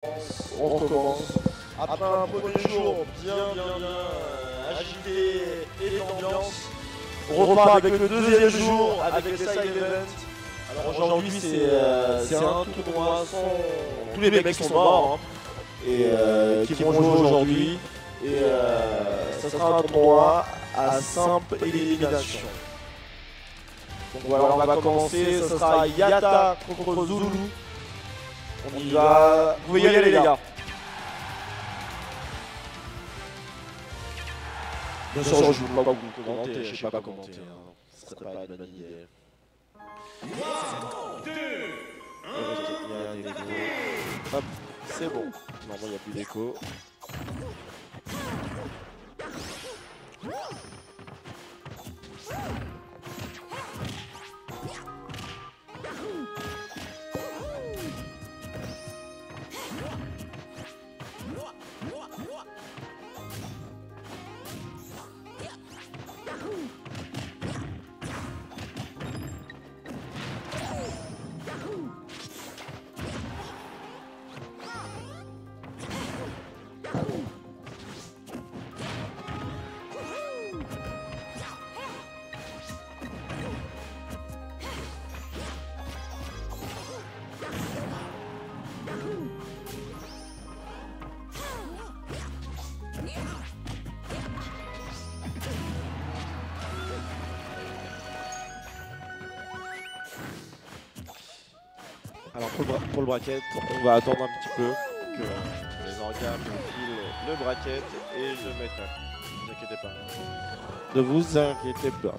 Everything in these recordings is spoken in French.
On recommence. Après un premier jour bien agité et d'ambiance, on repart avec le deuxième jour avec les side events. Alors aujourd'hui c'est un tournoi sans tous les mecs qui sont morts et qui vont jouer aujourd'hui. Et ça sera un tournoi à simple élimination. Donc voilà, on va commencer, ce sera Yata contre Zulu. On y va, vous pouvez y aller les gars. Bien sûr, je ne veux pas vous commenter, je ne sais pas commenter. Ce serait pas une bonne idée. Hop, c'est bon. Normalement, il n'y a plus d'écho. Alors pour le bracket, on va attendre un petit peu que les organes filent le bracket et je le mettrai. Ne vous inquiétez pas. Ne vous inquiétez pas.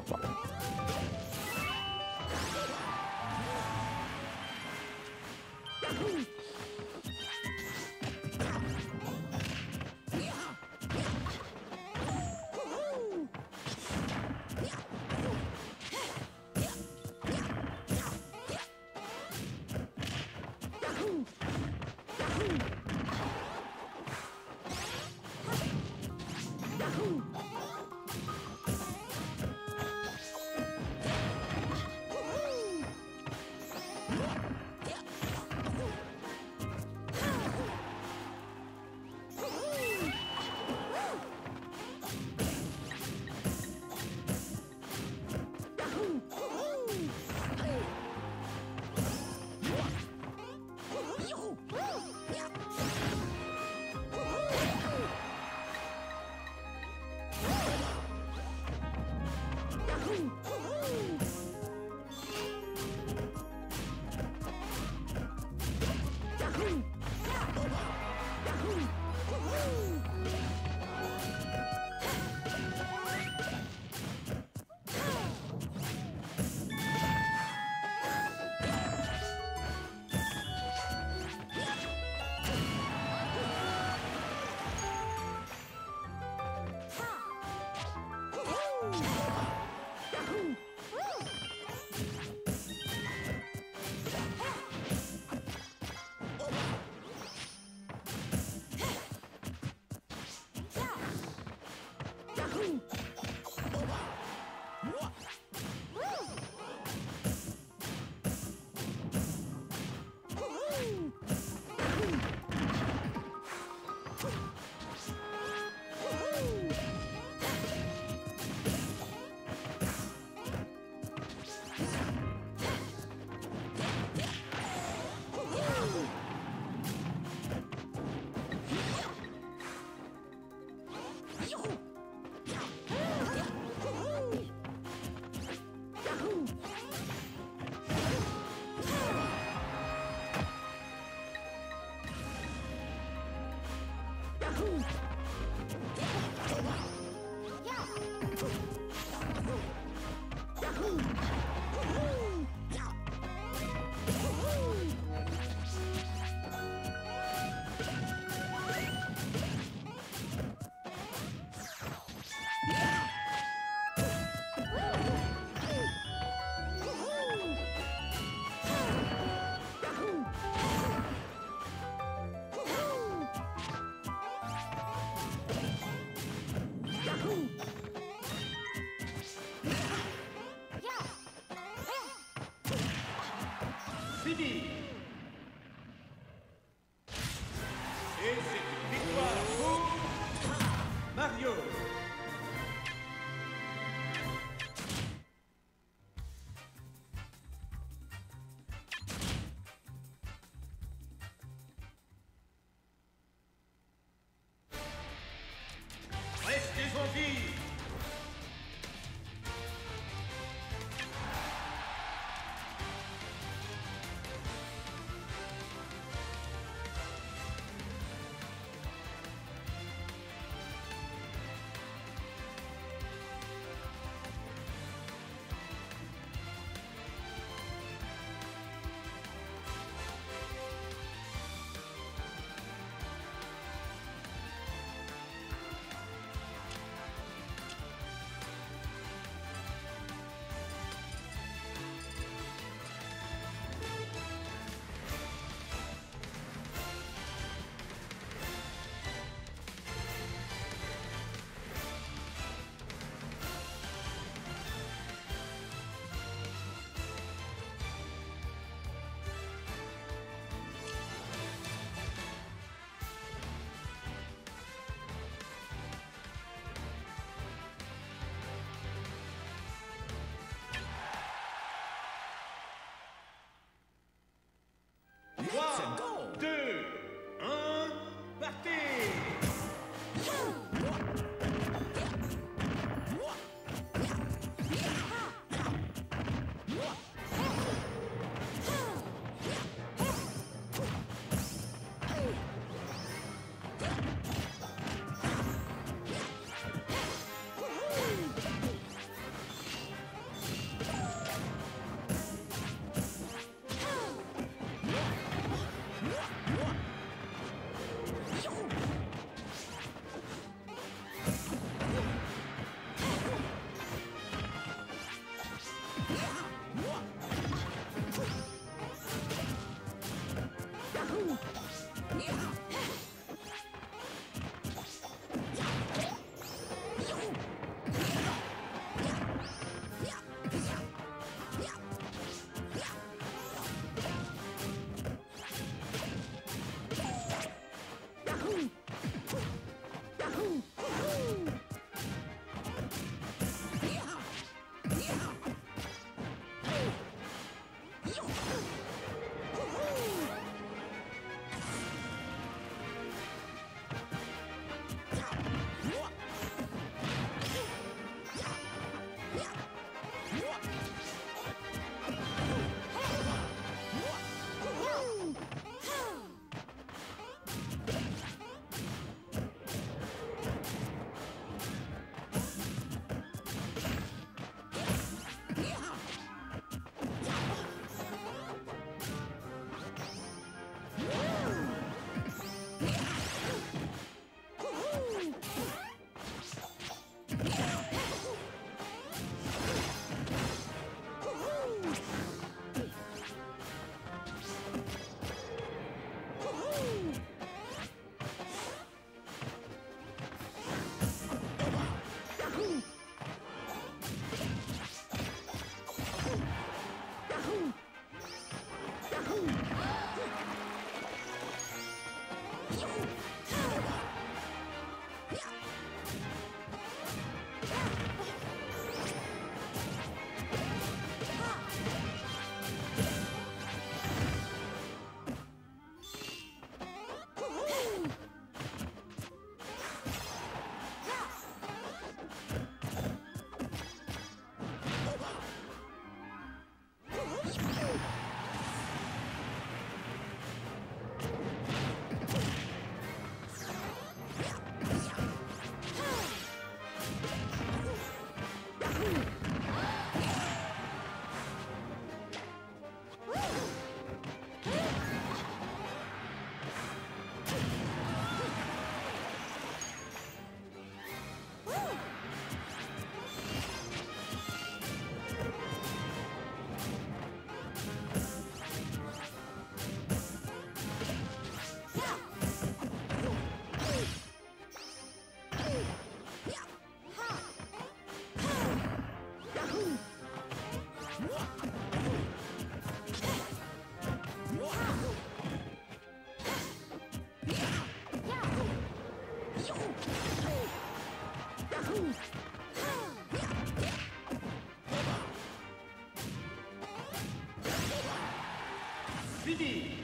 Fini.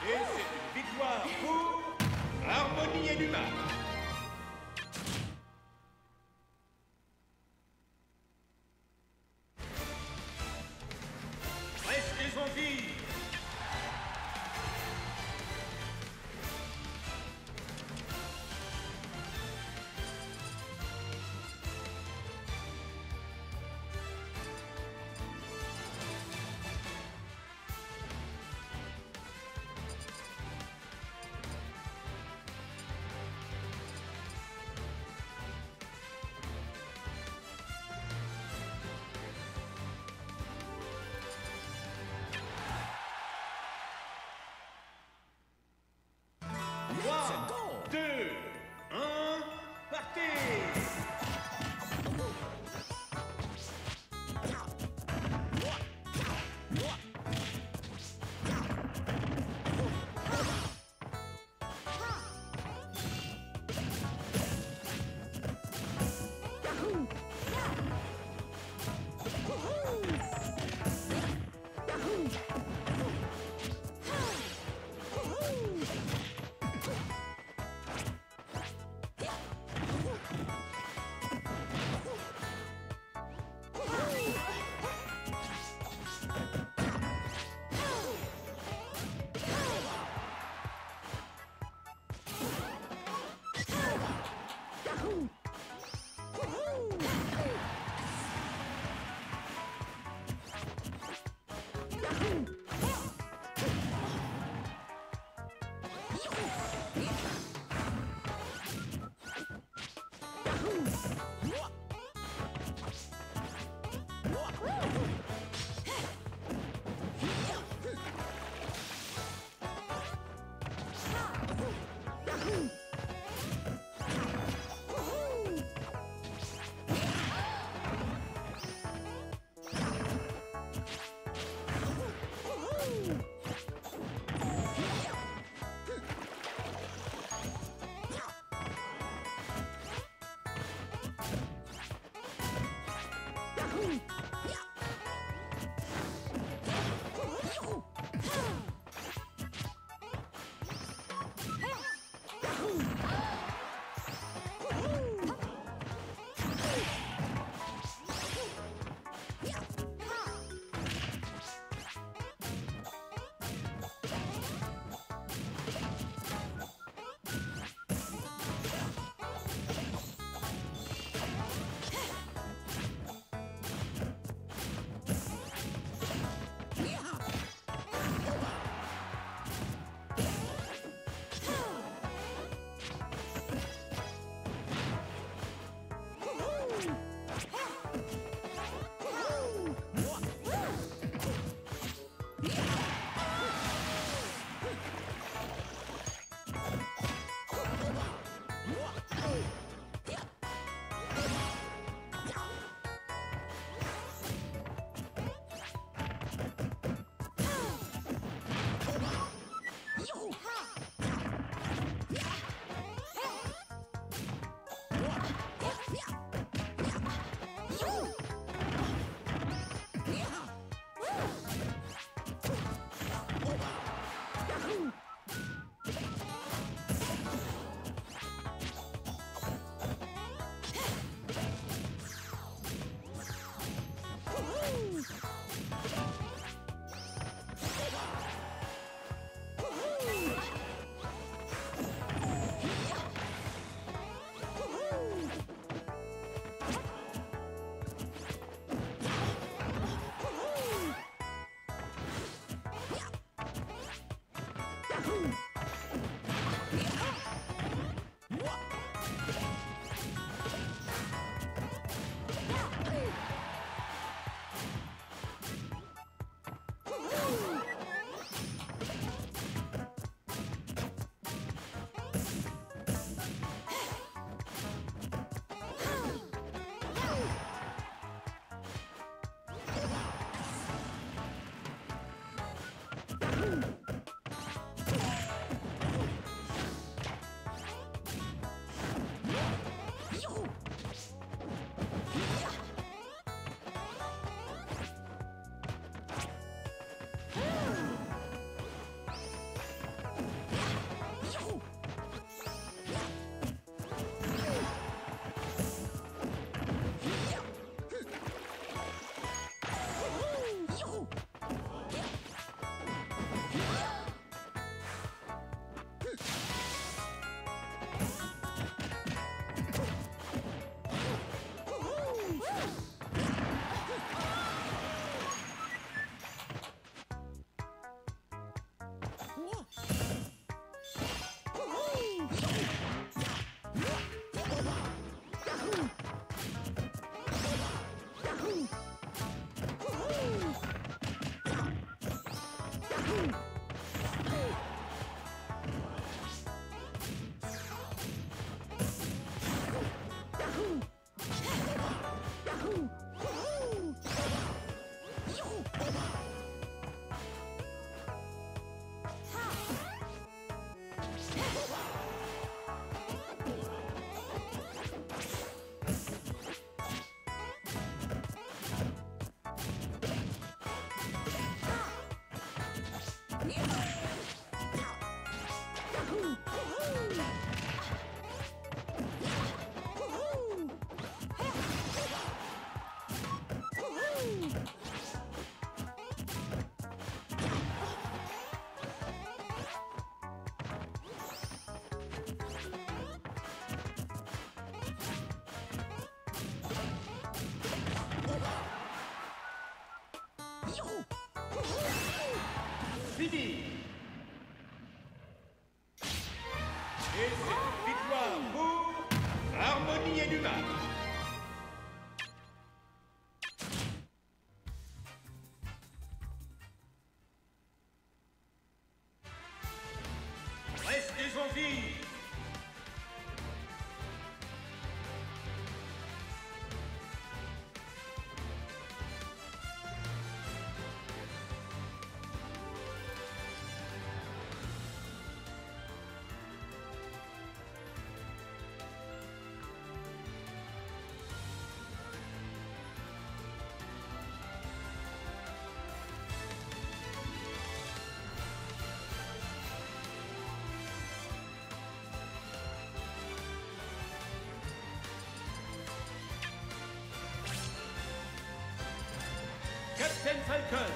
Et c'est une victoire pour Harmonie et Numa. Restez en vie. Et c'est une victoire pour Harmonie et Numa. Restez en vie. Captain Falcon.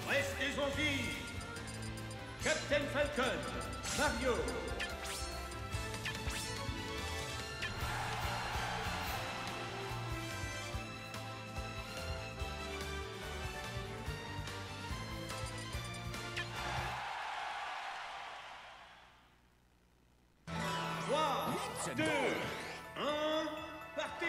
Restez en vie. Captain Falcon. Mario. Trois, deux, un, partez.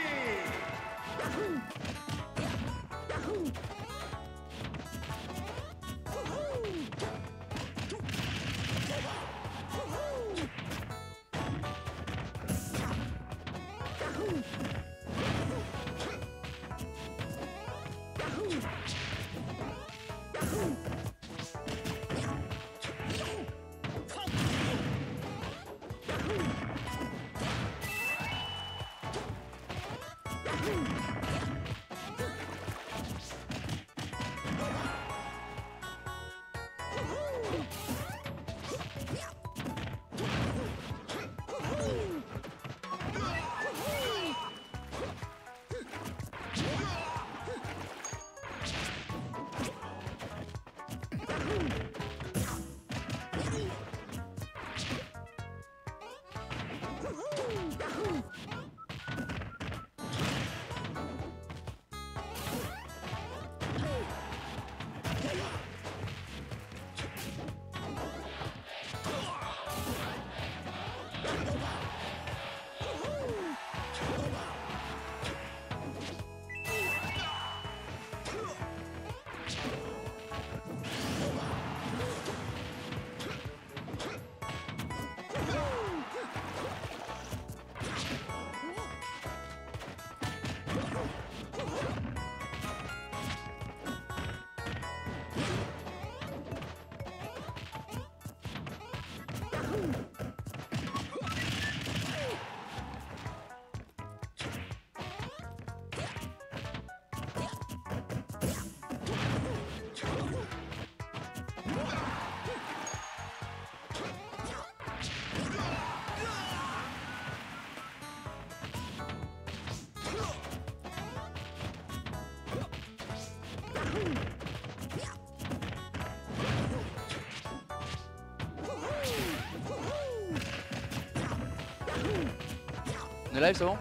On est live, c'est bon?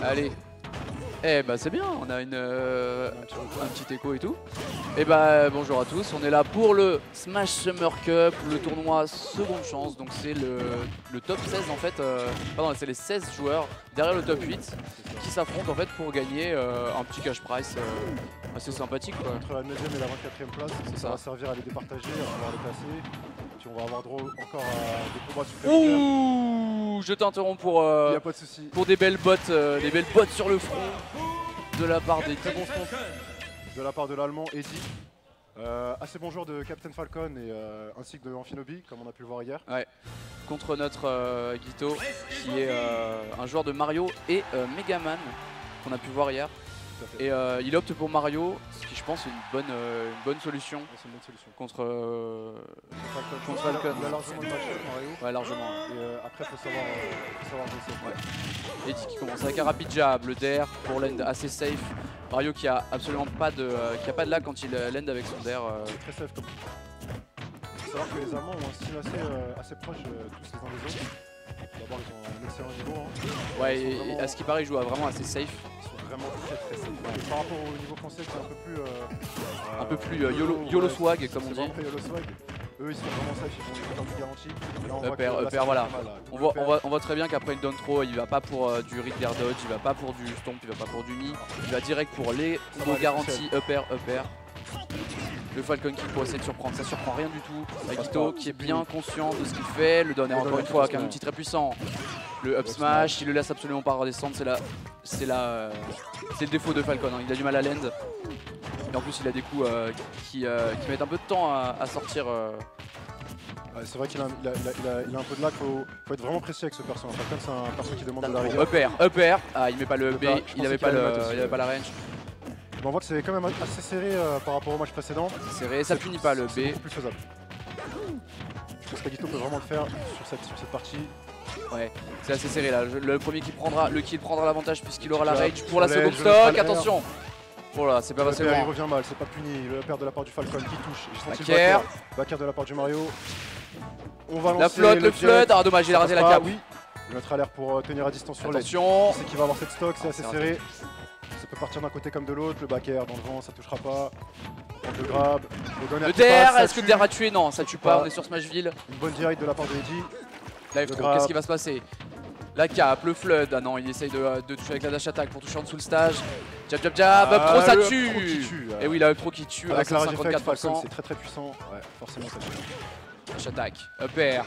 Allez. Eh bah c'est bien, on a un petit écho et tout. Et bah bonjour à tous, on est là pour le Smash Summer Cup, le tournoi seconde chance. Donc c'est le top 16 en fait, pardon c'est les 16 joueurs derrière le top 8 qui s'affrontent en fait pour gagner un petit cash prize assez sympathique quoi. Entre la 9ème et la 24ème place, ça va servir à les départager, à pouvoir les classer. Puis on va avoir droit encore à des combats supplémentaires. Ouh, je t'interromps pour, Il n'y a pas de souci. pour des belles bottes sur le front de la part des Très bon front de la part de l'allemand Eddie. Assez bon joueur de Captain Falcon et ainsi que de Amphinobi, comme on a pu le voir hier. Ouais. Contre notre Guito qui est un joueur de Mario et Megaman qu'on a pu voir hier. Et il opte pour Mario, ce qui je pense est une bonne solution. C'est une bonne solution. Contre Falcon. Il a largement le match Mario. Ouais, largement. Et après, il faut savoir bosser. Ouais. Eddie qui commence avec un rapid jab, le DR pour l'end assez safe. Mario qui a absolument pas de lag quand il l'end avec son DR. C'est très safe comme. Il faut savoir que les Allemands ont un style assez proche tous les uns des autres. D'abord, ils ont un excellent niveau. Hein. Ouais, et à ce qui paraît, ils jouent vraiment assez safe. Ils sont vraiment très safe. Et par rapport au niveau français, c'est un peu plus YOLO swag, comme on dit. YOLO swag. Eux, ils sont vraiment safe, ils vont faire du garantie. EPR, voilà. On voit très bien qu'après une down throw, il va pas pour du read air dodge, il va pas pour du stomp, il va pas pour du knee. Il va direct pour les combos garantis EPR. Le Falcon qui pourrait essayer de surprendre, ça surprend rien du tout. Agito qui est bien conscient de ce qu'il fait, le donner encore une fois avec un outil très puissant. Le up smash, il le laisse absolument pas redescendre, c'est le défaut de Falcon, hein. Il a du mal à land. Et en plus il a des coups qui mettent un peu de temps à sortir. Ouais, c'est vrai qu'il a un peu de lag, faut être vraiment précis avec ce perso. Falcon c'est un perso qui demande de la rigueur. EPR, ah il met pas le B, il avait pas la range. On voit que c'est quand même assez serré par rapport au match précédent. C'est serré, ça punit pas le B. C'est beaucoup plus faisable. Je pense qu'Agito peut vraiment le faire sur cette partie. Ouais, c'est assez serré là. Le premier qui prendra l'avantage puisqu'il aura la rage pour la seconde stock. Attention. Oh là, c'est pas passé loin. Il revient mal, c'est pas puni. Le perd de la part du Falcon qui touche. J'ai senti le backer de la part du Mario. On va lancer la flotte, le flood. Ah dommage, il a raté la cape. Oui. Il mettra l'air pour tenir à distance sur l'edge. Attention. C'est qu'il va avoir cette stock, c'est assez serré. Ça peut partir d'un côté comme de l'autre, le back air dans le vent, ça touchera pas. On le grab. Le DR, est-ce que le DR a tué? Non, ça tue pas, on est sur Smashville. Une bonne direct de la part de Eddie. Live throw, qu'est-ce qui va se passer? La cape, le flood, ah non, il essaye de toucher avec la dash attack pour toucher en dessous le stage. Jab jab jab, up throw, ça tue. Et oui, la up throw qui tue à 54%. C'est très puissant, ouais, forcément ça tue. Dash attack, up air.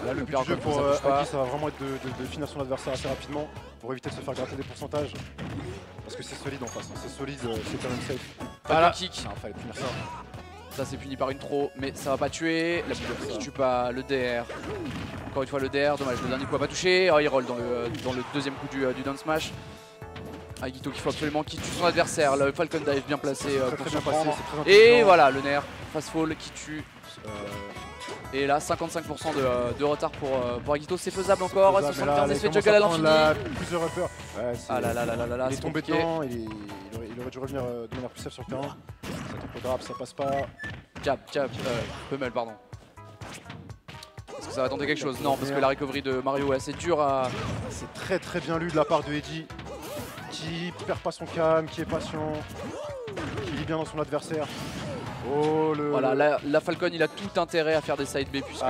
Là, le but du jeu pour Aki, ça va vraiment être de finir son adversaire assez rapidement pour éviter de se faire gratter des pourcentages. Parce que c'est solide en face, hein. C'est solide, c'est quand même safe. Pas de kick. Ah, fallait punir ça. Ça c'est puni par une throw, mais ça va pas tuer. La boule qui tue pas, le DR. Encore une fois le DR, dommage, le dernier coup a pas touché. Oh, il roll dans le deuxième coup du down smash. Agito qu'il faut absolument qu'il tue son adversaire. Le Falcon dive bien placé pour surprendre. Et voilà, le nerf, fast fall qui tue. Et là, 55% de retard pour Agito, c'est faisable encore. 75 effets de juggle à l'infini. Plusieurs repères. Ouais, ah là là là là là, il est tombé dedans, il aurait dû revenir de manière plus safe sur le terrain. Ça tombe au grab, ça passe pas. Jab, Pummel, pardon. Est-ce que ça va tenter quelque chose? Non, parce que la recovery de Mario est assez dure à... C'est très bien lu de la part de Eddie, qui perd pas son calme, qui est patient, qui lit bien dans son adversaire. Oh, voilà, la Falcon il a tout intérêt à faire des side B puisque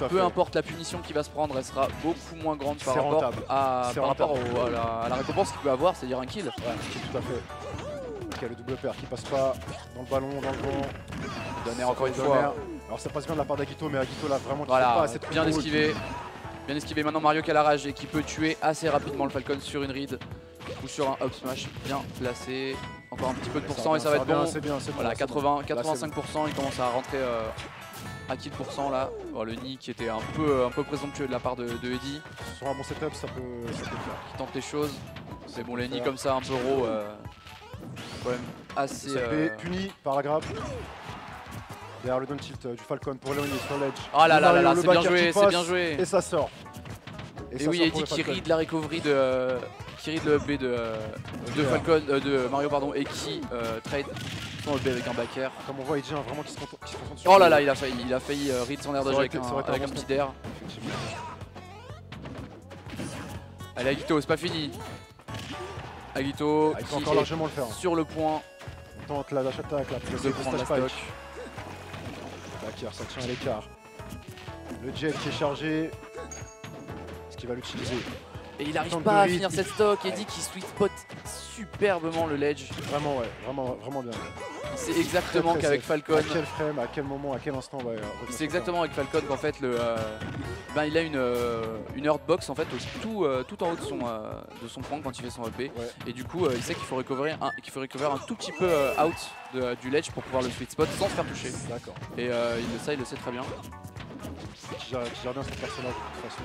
peu importe la punition qu'il va se prendre, elle sera beaucoup moins grande par rapport à la récompense qu'il peut avoir, c'est-à-dire un kill. Ouais, tout à fait. Ok, le double pair qui passe pas dans le ballon, dans le vent. Donner encore une fois. Alors ça passe bien de la part d'Agito, mais Agito là vraiment pas assez bien esquivé. Bien esquivé maintenant Mario qui a la rage et qui peut tuer assez rapidement le Falcon sur une read ou sur un up smash bien placé. Encore un petit peu de pourcent et ça va être bon. Voilà, 85%, il commence à rentrer à kill pourcent là. Bon, le nid qui était un peu présomptueux de la part de Eddie. Sur un bon setup, ça peut le faire. Qui tente les choses. C'est bon, les nids comme ça, un peu raw. Quand même assez. Puni par la grab. Derrière le down tilt du Falcon pour l'éloigner sur l'edge. Oh là là là, c'est bien joué, c'est bien joué. Et ça sort. Et oui, Eddie qui read la recovery qui read le B de Falcon, de Mario pardon, et qui trade son B avec un back air. Comme on voit, Eddie vraiment qui se concentre sur. Oh là là, il a failli read son air dodge avec un petit dair. Allez Agito, c'est pas fini. Agito il peut qui encore est largement le faire. sur le point On tente la dash attack, la prise de prendre la stock. Bakir, ça tient à l'écart. Le jet qui est chargé. Est-ce qu'il va l'utiliser? Et il n'arrive Tente pas à de finir hit. cette stock. Eddie qui sweet spot superbement le ledge. Vraiment, ouais, vraiment bien. C'est exactement Très qu'avec safe. Falcon. À quel frame, à quel moment, à quel instant on va revenir C'est sur exactement avec Falcon qu'en fait il a une hurtbox en fait tout en haut de son point quand il fait son EP. Ouais. Et du coup il sait qu'il faut recover un tout petit peu out du ledge pour pouvoir le sweet spot sans se faire toucher. ça. D'accord. Et il le sait très bien. Qui gère bien son personnage de toute façon.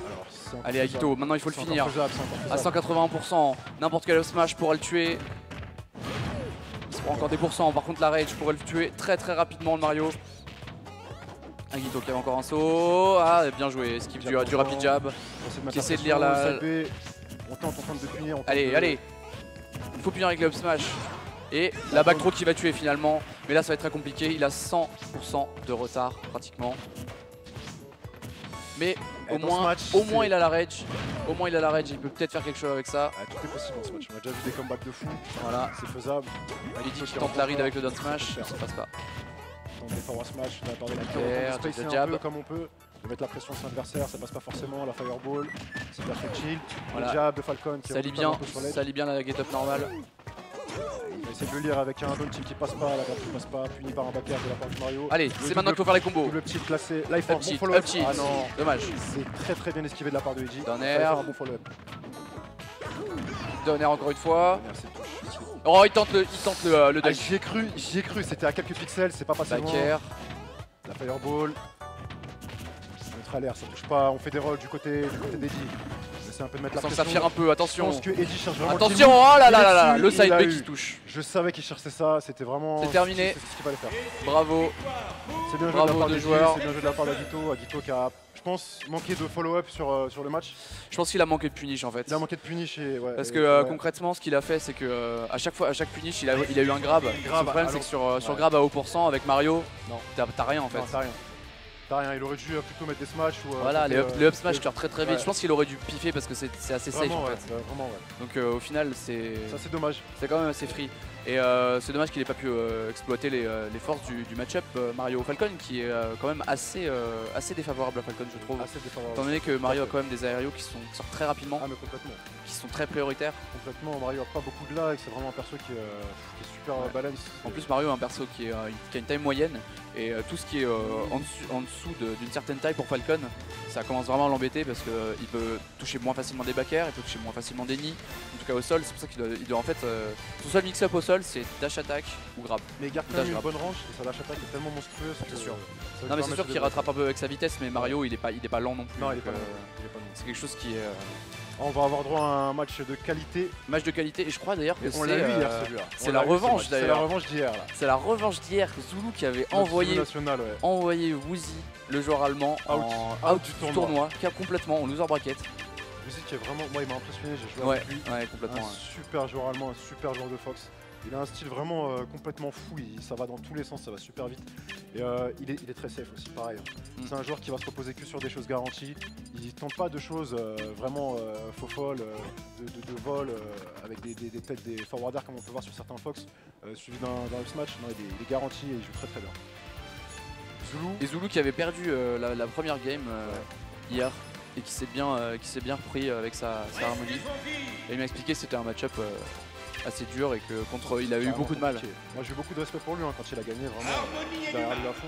Alors, c'est encore Allez faisable. Agito, maintenant il faut le C'est finir. encore faisable, c'est encore À faisable. 181%, n'importe quel up smash pourra le tuer. Il se prend encore des pourcents, par contre la rage pourrait le tuer très rapidement le Mario. Agito qui avait encore un saut. Ah bien joué, esquive du rapid jab. On essaie mettre Qui essaie de pression, lire la- side B. On tente de punir. on tente Allez, de- allez. Il faut punir avec le up smash. Et la back throw qui va tuer finalement. Mais là ça va être très compliqué, il a 100% de retard pratiquement. Mais Et au dans ce moins, match, au moins c'est- il a la rage. Au moins il a la rage, il peut peut-être faire quelque chose avec ça. Ah, tout est possible dans ce match. On a déjà vu des comebacks de fou. Voilà. C'est faisable. Eddie qui tente la read avec le down smash, ça passe pas. On tente des forward smash de la part de la Claire, on spacer le un jab. peu comme on peut. De mettre la pression sur l'adversaire, ça passe pas forcément. La fireball, c'est perfect shield. Voilà. Le jab de Falcon qui Ça lit remonte un bien, peu sur l'edge. ça lit bien la get up normale. Il va essayer de le lire avec un down tilt qui passe pas, la garde qui passe pas, puni par un backer de la part de Mario. Allez, Le c'est double- maintenant qu'il faut faire les combos. Double tilt classé. Là il faut un Up bon cheat, follow-up. up cheat. Ah non, Dommage. c'est très bien esquivé de la part de Eiji. Down Il air. fallait faire un bon follow-up. Down air encore une fois. Down air, c'est touche. Oh, il tente le Ah, dunk. j'y ai cru, c'était à quelques pixels, c'est pas passé loin. Backer. La fireball. Neutre à l'air, ça touche pas, on fait des rolls du côté d'Eddie. On essaie un peu de mettre la Sans pression. s'affire un peu, Je attention. pense que Eddie cherche vraiment Attention, le kill. oh là Il là est là là, dessus, le il side l'a B eu. qui touche. Je savais qu'il cherchait ça, c'était vraiment. C'est terminé. C'est ce qu'il fallait faire. Bravo. C'est bien joué de Bravo la part aux deux d'Eddie, joueurs. c'est bien joué de la part d'Agito. Agito qui a, je pense, manqué de follow-up sur le match. Je pense qu'il a manqué de punish en fait. Il a manqué de punish et ouais. Parce et- que ouais. concrètement, ce qu'il a fait, c'est que à chaque punish, il a eu un grab. Le problème, c'est alors- que sur ouais. grab à haut pourcent avec Mario, Non. t'as rien en fait. Non, t'as rien. T'as rien, il aurait dû plutôt mettre des smash ou. Voilà, les up smash tu tire très vite. ouais. Je pense qu'il aurait dû piffer parce que c'est assez safe Vraiment, en ouais, fait. vraiment, ouais. Donc au final, c'est Ça, c'est dommage. quand même assez free. Et c'est dommage qu'il ait pas pu exploiter les forces du match-up Mario Falcon, qui est quand même assez défavorable à Falcon, je trouve. Assez défavorable. Étant donné que Mario a quand même des aériaux qui sortent très rapidement, Ah, mais complètement. qui sont très prioritaires. Complètement, Mario a pas beaucoup de lag, c'est vraiment un perso qui est super balance. En plus, Mario est un perso qui a une taille moyenne, et tout ce qui est en dessous d'une certaine taille pour Falcon, ça commence vraiment à l'embêter parce qu'il peut toucher moins facilement des backers, il peut toucher moins facilement des nids, en tout cas au sol. C'est pour ça qu'il doit en fait. Son seul mix-up au sol, c'est dash attack ou grab. Mais il garde quand Dash même une grab. bonne range et sa dash attack est tellement monstrueuse que C'est sûr. ça va Non, mais lui c'est sûr permettre qu'il de- rattrape un peu avec sa vitesse, mais Mario il est pas lent non plus. Non, il est donc, pas bon. Il est pas bon. c'est quelque chose qui est On va avoir droit à un match de qualité. match de qualité, et je crois d'ailleurs que On l'a c'est vu hier celui-là. c'est On la l'a vu, ce revanche, match. C'est la d'ailleurs. revanche d'hier là. c'est la revanche d'hier. Zulu qui avait Notre envoyé national, ouais. Woozy, le joueur allemand, Out du tournoi. qui a complètement en loser bracket. Woozy qui est vraiment, moi il m'a impressionné, j'ai joué Ouais, avec lui. ouais, complètement. Un super joueur allemand, un super joueur de Fox. Il a un style vraiment complètement fou, ça va dans tous les sens, ça va super vite. Et il est très safe aussi, pareil. C'est un joueur qui va se reposer que sur des choses garanties. Il tente pas de choses vraiment faux folles, de vol, avec des têtes des forwarders comme on peut voir sur certains Fox, suivi d'un up smash. Non, il est garanti et il joue très très bien. Zulu, Et Zulu qui avait perdu la première game hier et qui s'est bien repris avec sa harmonie. Et il m'a expliqué que c'était un match-up assez dur et que contre il a eu carrément beaucoup de mal. compliqué. Moi j'ai eu beaucoup de respect pour lui quand il a gagné, vraiment Harmonie et derrière lui à fond.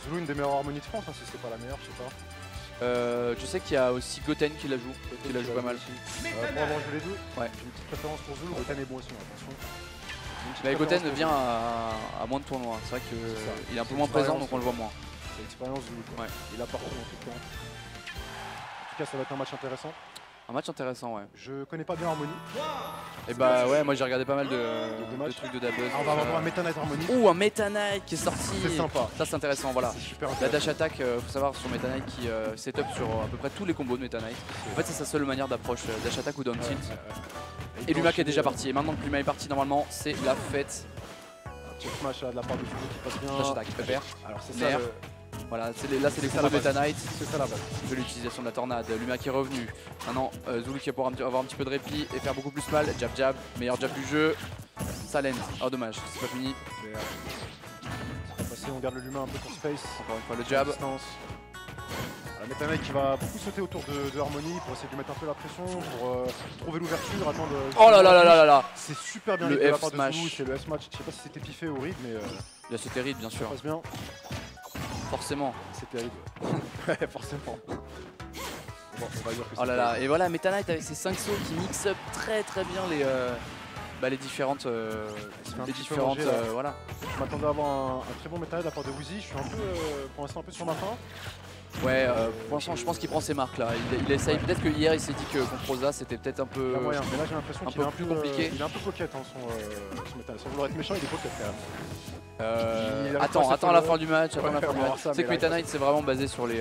Zulu, une des meilleures harmonies de France, si c'est pas la meilleure, je sais pas. Je sais qu'il y a aussi Goten qui la joue pas mal. Pour avoir joué les deux, Ouais. j'ai une petite préférence pour Zulu, Goten est bon aussi, attention. J'ai une petite Mais Goten préférence pour vient Zulu. à moins de tournois. C'est vrai C'est ça. qu'il est un peu C'est moins présent, l'expérience, donc on le voit moins. C'est l'expérience Zulu. Quoi. Ouais. Il apporte tout en tout temps. En tout cas, ça va être un match intéressant. Un match intéressant, ouais. Je connais pas bien Harmony. Et bah ouais, moi j'ai regardé pas mal de matchs. trucs de Dabuzz. On va avoir un Meta Knight Harmony. Ouh, un Meta Knight qui est sorti. C'est sympa. Ça c'est intéressant, voilà. C'est super La intéressant. dash attack, faut savoir sur Meta Knight qui setup sur à peu près tous les combos de Meta Knight. En fait c'est sa seule manière d'approche, dash attack ou down tilt. Et Luma qui est déjà parti. Et maintenant que Luma est parti, normalement c'est la fête. Un petit smash de la part de Zulu qui passe bien. Dash attack, EPR. Alors c'est Nair. ça Voilà, là c'est les ça, combos la de Meta base. Knight. C'est ça la base. De l'utilisation de la tornade. Luma qui est revenu. Maintenant, Zulu qui va pouvoir avoir un petit peu de répit et faire beaucoup plus mal. Jab jab, meilleur jab du jeu. Ça lente. Oh dommage, c'est pas fini. Mais, c'est pas passé, on garde le Luma un peu pour space. Encore une fois le jab. Distance. Meta Knight qui va beaucoup sauter autour de Harmony pour essayer de lui mettre un peu la pression, pour trouver l'ouverture, attendre. Oh là là là là là. C'est super bien Le de la F part de smash. Zulu, c'est le F smash. Je sais pas si c'était piffé ou ride, mais Là c'était Reed bien ça sûr. passe bien. Forcément. C'était ride. Ouais, forcément. Bon, on va dire que Oh là là. Et voilà Meta Knight avec ses 5 sauts qui mix up très bien les différentes. se fait un Les petit peu différentes. manger, là. Voilà. Je m'attendais à avoir un très bon Meta Knight de la part de Woozy. Je suis un peu, pour l'instant, un peu sur ma faim. Ouais, pour l'instant je pense qu'il prend ses marques là. Il essaye. Peut-être que hier il s'est dit que contre Rosa c'était peut-être un peu. Il y a moyen, mais là j'ai l'impression un qu'il est peu un plus peu compliqué. il est un peu pocket hein, son Meta Knight. Sans vouloir être méchant, il est pocket quand même. Il a Attends pas la ses fin du match. Attends Ouais, la fin on du va match. voir ça, Tu sais mais que là, Meta il Knight c'est vraiment basé sur les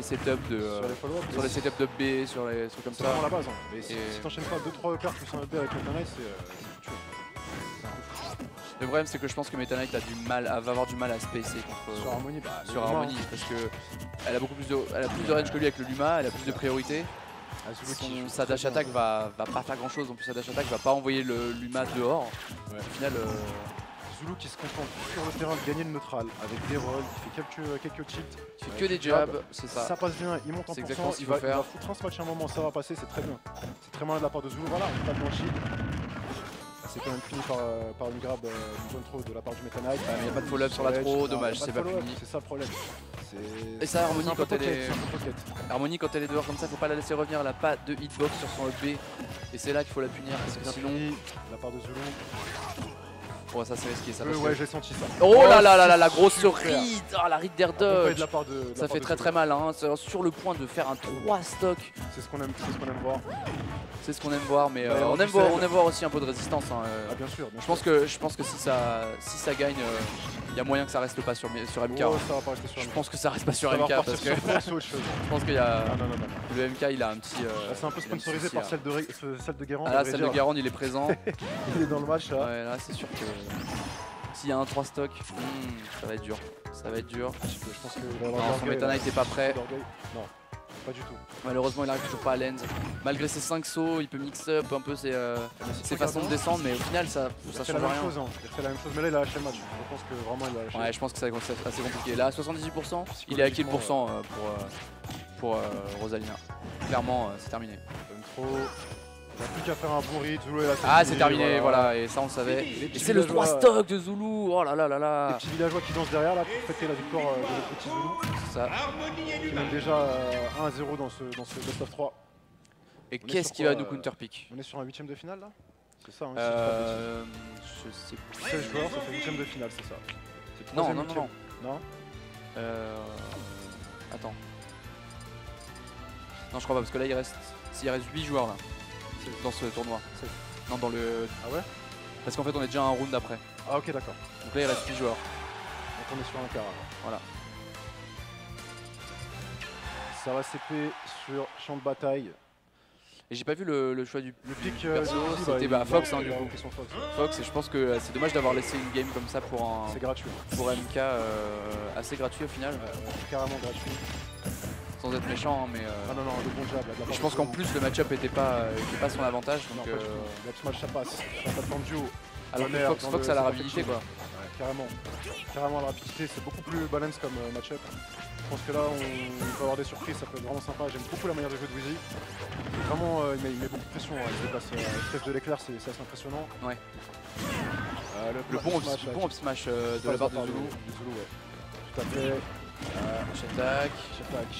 setups de. Sur les follow-up, Sur les setups de B, sur les trucs comme c'est ça. vraiment la base. Hein. Mais si Et- t'enchaînes pas 2-3 upperts plus un up avec Meta Knight, c'est tué. Le problème c'est que je pense que Meta Knight va avoir du mal à spacer contre Sur Harmony, bah, sur le Luma, Harmony parce que elle a beaucoup plus de range que lui avec le Luma, elle a plus de priorité. hein. Zulu qui joue Sa très dash bien. attack va pas faire grand chose, en plus sa dash attack va pas envoyer le Luma dehors. Ouais. Au final Zulu qui se contente sur le terrain de gagner le neutral avec des rolls, il fait quelques cheats. il fait que des jabs, c'est ça. Ça passe bien, il monte en C'est pourcent, exactement ce il qu'il va faut faire. foutre un smash à un moment, ça va passer, c'est très bien. C'est très malin de la part de Zulu, voilà, on tape dans le shield. C'est quand même fini par une grab, une bonne throw de la part du Meta Knight. mais y a pas de follow-up sur la Edge, throw, non, dommage, y a c'est de pas follow-up, fini. C'est ça le problème. Et ça, Harmony, c'est un peu quand elle pocket, est- c'est un peu pocket. Harmony quand elle est dehors comme ça, faut pas la laisser revenir, elle a pas de hitbox sur son up B. Et c'est là qu'il faut la punir parce C'est que bien sinon. fini de la part de Zulu. Oh ça c'est risqué ça. Parce Ouais, que- j'ai senti ça. Oh là là là là, c'est la grosse super. read. Ah la read d'air Bon play dodge. de la part de- de la Ça part fait de très Zulu. très mal hein. C'est sur le point de faire un 3 stock. C'est ce qu'on aime voir. C'est ce qu'on aime voir, mais Bah, il y a on du aime voir, sel. on aime voir aussi un peu de résistance. Hein, Ah bien sûr, bien je sûr. pense que si ça gagne, il y a moyen que ça reste pas sur MK. Oh, hein. ça va pas rester sur Je MK. pense que ça reste pas sur Ça va MK repartir parce que sur Fox ou autre chose. je pense qu'il y a Ah non, non, non. le MK il a un petit. Là, c'est un peu il a sponsorisé souci, par là. celle de Guérand. Ah là à vrai celle de dire. Guérande il est présent. Il est dans le match là. Ouais là c'est sûr que s'il y a un 3 stock, ça va être dur. Ça va être dur. Je pense que il va avoir Non, de son l'orgueil, Meta là. Knight est pas prêt. D'orgueil. Non, pas du tout. Malheureusement il arrive toujours pas à lens. Malgré ses 5 sauts, il peut mix up un peu ses façons de descendre, mais au final ça Il a fait change la même rien. chose, hein. Il a fait la même chose, mais là il a lâché le match. Je pense que vraiment il a lâché. Ouais, je pense que ça va être assez compliqué. Là, à 78%, il est à qui le pourcent pour Rosalina. Clairement, c'est terminé. Donne trop. Il n'a plus qu'à faire un bon read. Zulu est là. Ah, c'est terminé, voilà, et ça on le savait. Les Et petits c'est le 3 villageois- stock de Zulu. Oh là là là Les là. petits villageois qui dansent derrière là pour fêter la victoire de notre petit Zulu. Ça. Harmony et Qui Luma. mène déjà 1-0 dans ce best of 3. Et est qu'est-ce sur qui va quoi, nous counter pick? On est sur un 8ème de finale là. C'est ça, hein, si je dis pas de Je sais plus. bêtises. 16 joueurs, ça fait 8ème de finale, c'est ça. C'est le Non, troisième non, non, huitième. non. Non. Attends. Non, je crois pas, parce que là il reste 8 joueurs là, dans ce tournoi. Non, dans le. Ah ouais. Parce qu'en fait, on est déjà à un round après. Ah ok, d'accord. Donc là, il reste 8 joueurs. Donc on est sur un quart alors. Voilà. Ça va s'épée sur champ de bataille. Et j'ai pas vu le choix du Le pic perso, de Woozy, c'était il- bah, Fox, hein, il du a coup. repris son Fox. Fox, et je pense que c'est dommage d'avoir laissé une game comme ça pour C'est gratuit. MK assez gratuit au final, Carrément gratuit. sans être méchant, hein, mais Ah non, non, le bon jab. Là, de la part je de pense qu'en Zulu. plus le match-up était pas son avantage. Non, Donc, pas du tout. Le smash ça passe. La plateforme duo. alors que Honneur Fox, dans Fox le a la set rapidité perfection. quoi. Ouais, carrément. Carrément la rapidité, c'est beaucoup plus balance comme match-up. Je pense que là, on peut avoir des surprises, ça peut être vraiment sympa. J'aime beaucoup la manière de jouer de Woozy. Vraiment, il met beaucoup de pression. Il se dépasse à la vitesse de l'éclair, c'est assez impressionnant. Ouais. Le Bon smash, là, up smash qui de la passe part de Zulu. Zulu, ouais. Tout à fait. J'attaque. J'attaque.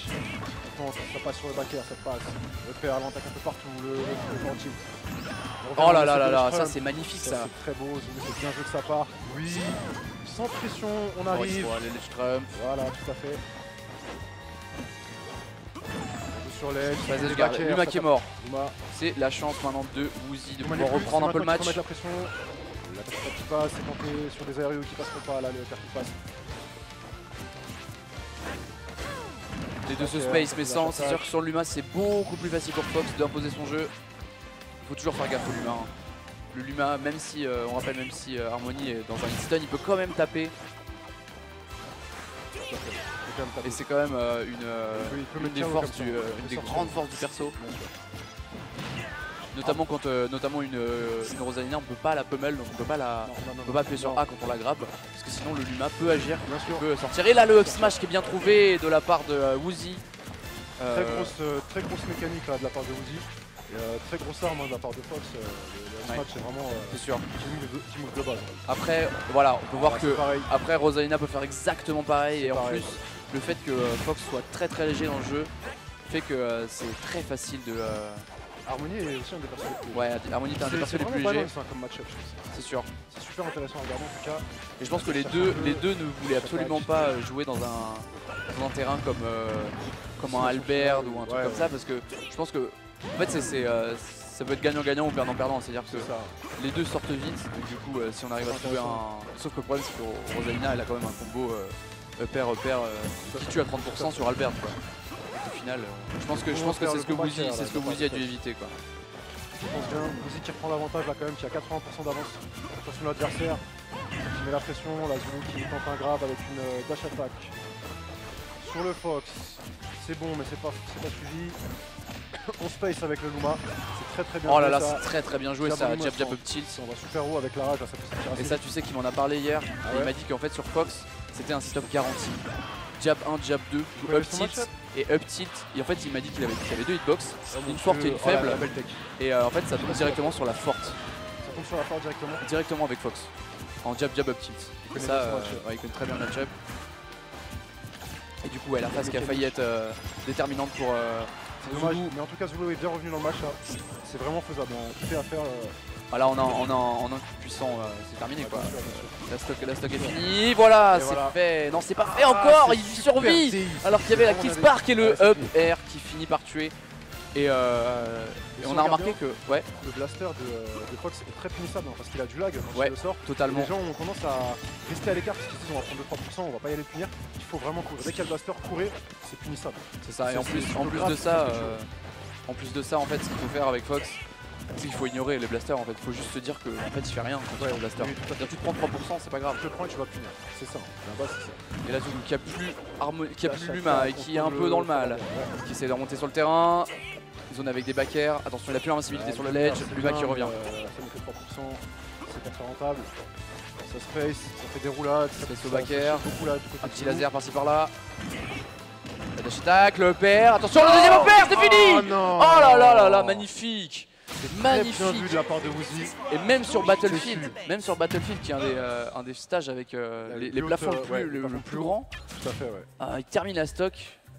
Attends, ça passe sur le back air, ça passe. Le père, l'attaque un peu partout. Le front tilt. Oh là là là Le là, scrum. ça c'est magnifique ça. C'est très beau, Zulu, c'est bien joué de sa part. Oui, sans pression, on Bon, il arrive. faut aller les Trump. Voilà, tout à fait. Sur l'aile, Vas-y, les je garde. back air, Luma ça qui est tape. mort. Luma. C'est la chance maintenant de Woozy de Luma pouvoir n'est plus, reprendre un c'est peu le maintenant match. qu'il faut mettre la pression. La passe qui passe, c'est tenté sur des aérios qui passeront pas, là le père qui passe. Les deux se Ok, space, ça mais fait sans. la C'est sûr que sur Luma, c'est beaucoup plus facile pour Fox d'imposer son jeu. Il faut toujours faire gaffe au Luma. Hein. Le Luma, même si, on rappelle, même si Harmony est dans un hit stun, il peut quand même taper. Le quand même taper. Et c'est quand même Il peut une mettre des KO forces comme ça, une il peut des sortir. grandes forces du perso. Bien sûr. Notamment quand notamment une Rosalina, on peut pas la pummel, donc on peut pas appuyer sur A quand on la grabe, parce que sinon le Luma peut agir, Bien sûr. peut sortir. Et là le up smash qui est bien trouvé de la part de Woozy. Très grosse mécanique là, de la part de Woozy. Et très grosse arme de la part de Fox. Le match c'est vraiment C'est sûr. qui move de base. Après voilà, on peut voir Ouais, que c'est pareil. après Rosalina peut faire exactement pareil, et en pareil. plus le fait que Fox soit très léger dans le jeu fait que c'est très facile de Harmony est aussi un des persos les plus. ouais, Harmony est un des persos les plus légers, balance hein, comme match-up, je trouve. c'est sûr. C'est super intéressant à regarder en tout cas. Et je pense que les deux ne voulaient absolument pas jouer dans un terrain comme un Albert ou un truc comme ça, parce que je pense que en fait ça peut être gagnant-gagnant ou perdant-perdant, c'est-à-dire que les deux sortent vite, donc du coup si on arrive à trouver un... Sauf que le problème c'est que Rosalina elle a quand même un combo upper qui tue à 30% sur Albert quoi. Donc, au final, je pense que c'est ce que Woozy a dû éviter quoi. Je pense bien, Woozy qui reprend l'avantage là quand même, qui a 80% d'avance sur son adversaire, qui met la pression, la Zulu qui tente un grab avec une dash attack sur le Fox. C'est bon mais c'est pas suivi. On space avec le Luma, c'est très bien. Oh là là, joué, c'est très bien joué ça, jab up tilt. On va super haut avec la rage, là, ça peut sortir assez Et ça tu sais qu'il m'en a parlé hier, et il m'a dit qu'en fait sur Fox c'était un setup garanti. Jab 1, jab 2, up tilt et up tilt. Et en fait il m'a dit qu'il avait deux hitbox, une forte et une faible. Et en fait ça tombe directement sur la forte. Ça tombe sur la forte directement. Directement avec Fox. En jab up tilt. Et ça, il connaît très bien le match-up. Et du coup la phase qui a failli être déterminante pour c'est dommage, mais en tout cas Zulu est bien revenu dans le match là. C'est vraiment faisable, hein. Tout est à faire. Voilà, on a un coup puissant, c'est terminé quoi. La stock est finie, voilà, c'est fait. Non, c'est pas fait encore, il survit. Alors qu'il y avait la kill spark et le up air qui finit par tuer. Et on a remarqué que le blaster de Fox est très punissable hein, parce qu'il a du lag quand il le sort. Totalement. Les gens ont tendance à rester à l'écart parce qu'ils se disent on va prendre 2-3%, on va pas y aller le punir. Il faut vraiment courir. Dès qu'il y a le blaster, courir, c'est punissable. C'est ça, et en plus de ça, en fait, ce qu'il faut faire avec Fox, c'est qu'il faut ignorer les blasters en fait. Il faut juste se dire que en fait il fait rien quand il blaster. Tu te prends 3%, c'est pas grave. Tu le prends et tu vas punir. C'est ça. Là-bas, c'est ça. Et là, qui a plus Luma et qui est un peu dans le mal, qui essaie de remonter sur le terrain. Zone avec des back air. Attention, il a plus l'invincibilité sur le ledge. Luma qui revient. Ça nous fait 3%. C'est pas très rentable. Ça space, ça fait des roulades. Ça fait au back air. Un petit laser par-ci par-là. La dash attack, le père. Attention, le deuxième père, c'est fini. Oh là là là là, magnifique. Magnifique. Bien vu de la part de Woozy. Et même sur Battlefield, qui est un des stages avec les plafonds le plus grand. Tout à fait, ouais. Il termine la stock.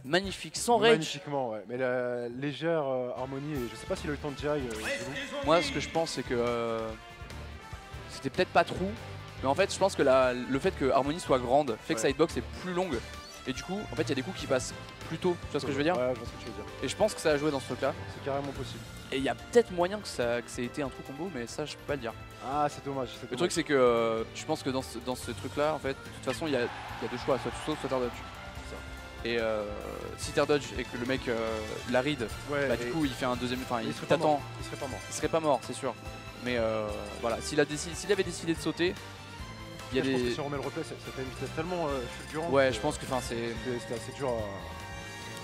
Magnifique, sans rage. Magnifiquement, ouais. Mais la légère harmonie, et je sais pas s'il a eu le temps de GI. Moi, ce que je pense, c'est que c'était peut-être pas true, mais en fait, je pense que le fait que Harmony soit grande fait que sa hitbox est plus longue. Et du coup, en fait, il y a des coups qui passent plus tôt. Tu vois ce que je veux dire? Ouais, je vois ce que tu veux dire. Et je pense que ça a joué dans ce truc-là. C'est carrément possible. Et il y a peut-être moyen que ça ait été un trou combo, mais ça, je peux pas le dire. Ah, c'est dommage. Le truc, c'est que je pense que dans ce truc-là, en fait, de toute façon, il y a deux choix, soit tu sautes, soit tu dodge. Et si t'es dodge et que le mec la ride, bah du coup il fait un deuxième, enfin il t'attend. Il serait pas mort. Il serait pas mort, c'est sûr. Mais voilà, s'il avait décidé de sauter, il y a Je pense que des. si on remet le replay, c'était tellement fulgurant. Ouais, je pense que enfin c'était assez dur à.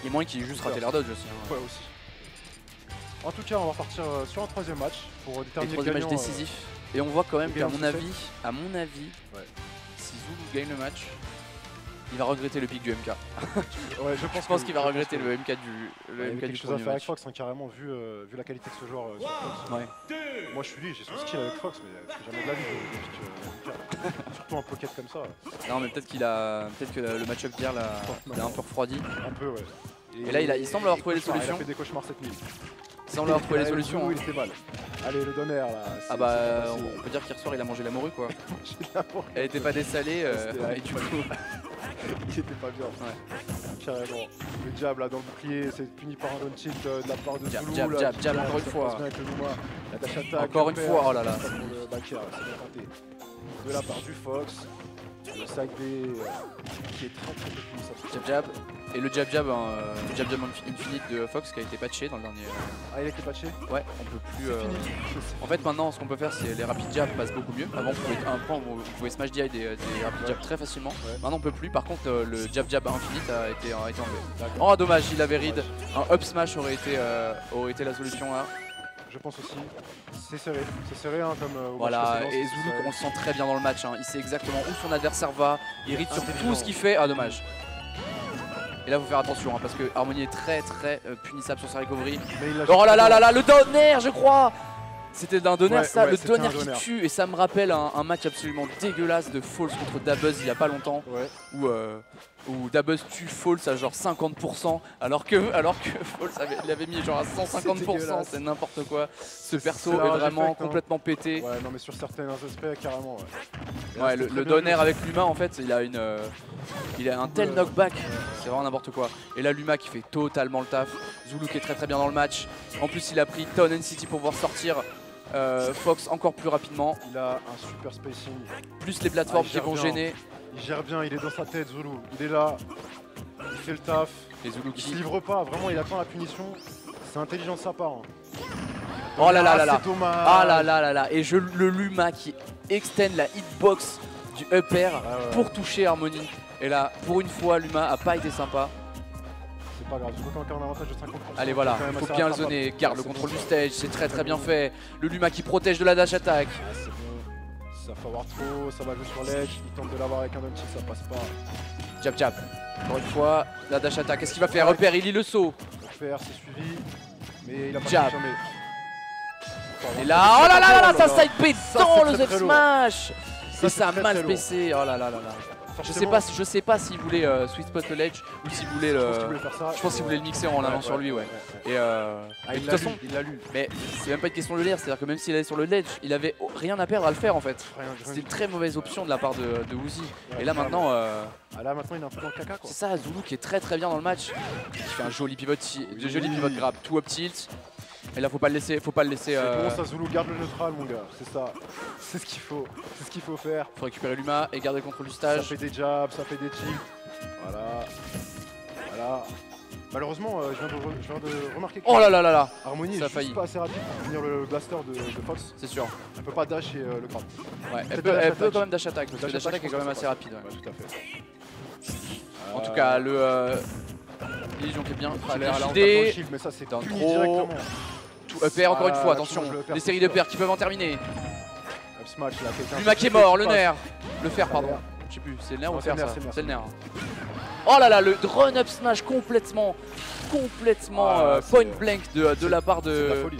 Il y a moyen qu'il ait juste raté l'air dodge aussi. Hein. Ouais aussi. En tout cas, on va repartir sur un troisième match pour déterminer le troisième match décisif. Et on voit quand même qu'à mon avis, si Zulu gagne le match, il va regretter le pic du MK. Ouais, je pense qu'il va regretter le MK du quelque chose à faire avec Fox, hein, carrément, vu la qualité de ce joueur. Ouais. Moi je suis lui, j'ai son skill avec Fox, mais je fais jamais de la vie de pic MK. Surtout un pocket comme ça. Non, mais peut-être que le match-up d'hier l'a un peu refroidi. Un peu, ouais. Et là, il semble avoir trouvé les solutions. Il a fait des cauchemars cette nuit. Il semble avoir trouvé les solutions. Il était mal. Allez, le donner là. Ah bah, on peut dire qu'hier soir il a mangé la morue quoi. Elle était pas dessalée et du coup. Il était pas bien. Ouais. Carrément. Le jab là dans le bouclier, c'est puni par un down tilt de la part de Zulu. Jab encore une fois. La dash attack. Encore une fois, oh là là. Pour le back air, c'est bien tenté. De la part du Fox. Le side B qui est très punissable. Jab. Et le jab jab infinite de Fox qui a été patché dans le dernier. Ah, il a été patché. Ouais, on peut plus. C'est fini. En fait, maintenant, ce qu'on peut faire, c'est les rapid jabs passent beaucoup mieux. Avant, vous pouvez smash DI des rapid jabs très facilement. Ouais. Maintenant, on peut plus. Par contre, le jab jab infinite a été enlevé. Oh, dommage, il avait read. Un up smash aurait été la solution là. Je pense aussi. C'est serré hein, comme au Voilà, match précédent, et c'est Zulu, serré. on le sent très bien dans le match. Hein. Il sait exactement où son adversaire va. Il read sur Intelligent. tout ce qu'il fait. Ah, dommage. Et là, faut faire attention hein, parce que Harmony est très punissable sur sa recovery. Mais il l'a Oh là juste- là là, le down je crois. C'était d'un donner Ouais, ça, ouais, le c'était un donner qui donner. tue. Et ça me rappelle un match absolument dégueulasse de Falls contre Dabuz il y a pas longtemps. Ouais. Où Dabuz tue Falls à genre 50% alors que Falls l'avait mis genre à 150%, dégueulasse. c'est n'importe quoi. Ce perso c'est est la rage vraiment effect, hein. complètement pété. Ouais, non, mais sur certains aspects, carrément. Ouais, Et là, Ouais, c'était le très bien donner joué. avec Luma en fait, il a un tel knockback, c'est vraiment n'importe quoi. Et là Luma qui fait totalement le taf, Zulu qui est très bien dans le match. En plus il a pris Town NCT pour pouvoir sortir Fox encore plus rapidement. Il a un super spacing. Plus les plateformes il qui vont gère bien. gêner. Il gère bien, il est dans sa tête, Zulu. Il est là. Il fait le taf. Les Zulu Il se qui... livre pas, vraiment, il attend la punition. C'est intelligent de sa part. Hein. Oh là là là là. C'est dommage. Ah là là là là. Et le Luma qui extend la hitbox du upper ouais. pour toucher Harmony. Et là, pour une fois, Luma a pas été sympa. C'est pas grave, Zulu a encore un avantage de 50%. Allez voilà, C'est quand même faut assez bien le rattrapable. zoner, garde le C'est contrôle bon, du ça. stage, c'est très bien fait. Le Luma qui protège de la dash attack. Ah, c'est bon. Ça va avoir trop, ça va jouer sur l'edge. Il tente de l'avoir avec un ulti, ça passe pas. Jab jab. Encore une fois, la dash attack. Qu'est-ce qu'il va faire? Repère, il lit le saut. Le faire, c'est suivi. Mais il a pas Jab. jamais. Et là, oh là là là, ça side P Ça, dans c'est le très, Z très lourd. smash. Ça, Et c'est ça a très, mal très lourd. baissé. Oh là là là là. Je sais pas s'il voulait sweet spot le ledge ou s'il voulait Je le. pense qu'il voulait faire ça. Je pense qu'il voulait le mixer en l'allant sur lui, ouais. Et Ah, de il toute l'a façon, lu, il l'a lu. mais c'est même pas une question de le lire, c'est-à-dire que même s'il allait sur le ledge, il avait rien à perdre à le faire en fait. Rien, C'était une très mauvaise option de la part de Woozy. Ouais, Et là clairement. maintenant, Ah là maintenant il est un peu dans le caca quoi. c'est ça, Zulu qui est très bien dans le match. Il fait un joli pivot, grab, tout up tilt. Et là faut pas le laisser, C'est bon ça Zulu, garde le neutral mon gars, c'est ça. C'est ce qu'il faut, c'est ce qu'il faut faire. Faut récupérer Luma et garder le contrôle du Ça stage. fait des jabs, ça fait des tilts. Voilà. Voilà. Malheureusement je viens de remarquer que Oh là là là là, Harmony ça a est failli. juste pas assez rapide pour finir le blaster de Fox. c'est sûr. Elle peut pas dash et le grab. Ouais, elle Peut-être peut, dash elle attack. peut quand même dash attack, parce que Dash dash attack est je quand même pense que assez ça rapide. passe. Ouais. Ouais, tout à fait. En tout cas, le Illusion qui est bien, Ah, là, on tape dans le JD, shield, mais ça c'est dans puni trop. directement. tout upper encore une Ah, fois, là, attention, le upper, des c'est séries sûr. de pairs qui peuvent en terminer. Up smash là, quelqu'un. Luma qui est mort, le passe. nerf, le fer pardon, nerf. je sais plus, c'est le nerf ou Non, le fer c'est le ça? nerf, C'est le nerf. Oh là là, le run up smash complètement Ah, point c'est- blank de la part C'est de la de folie.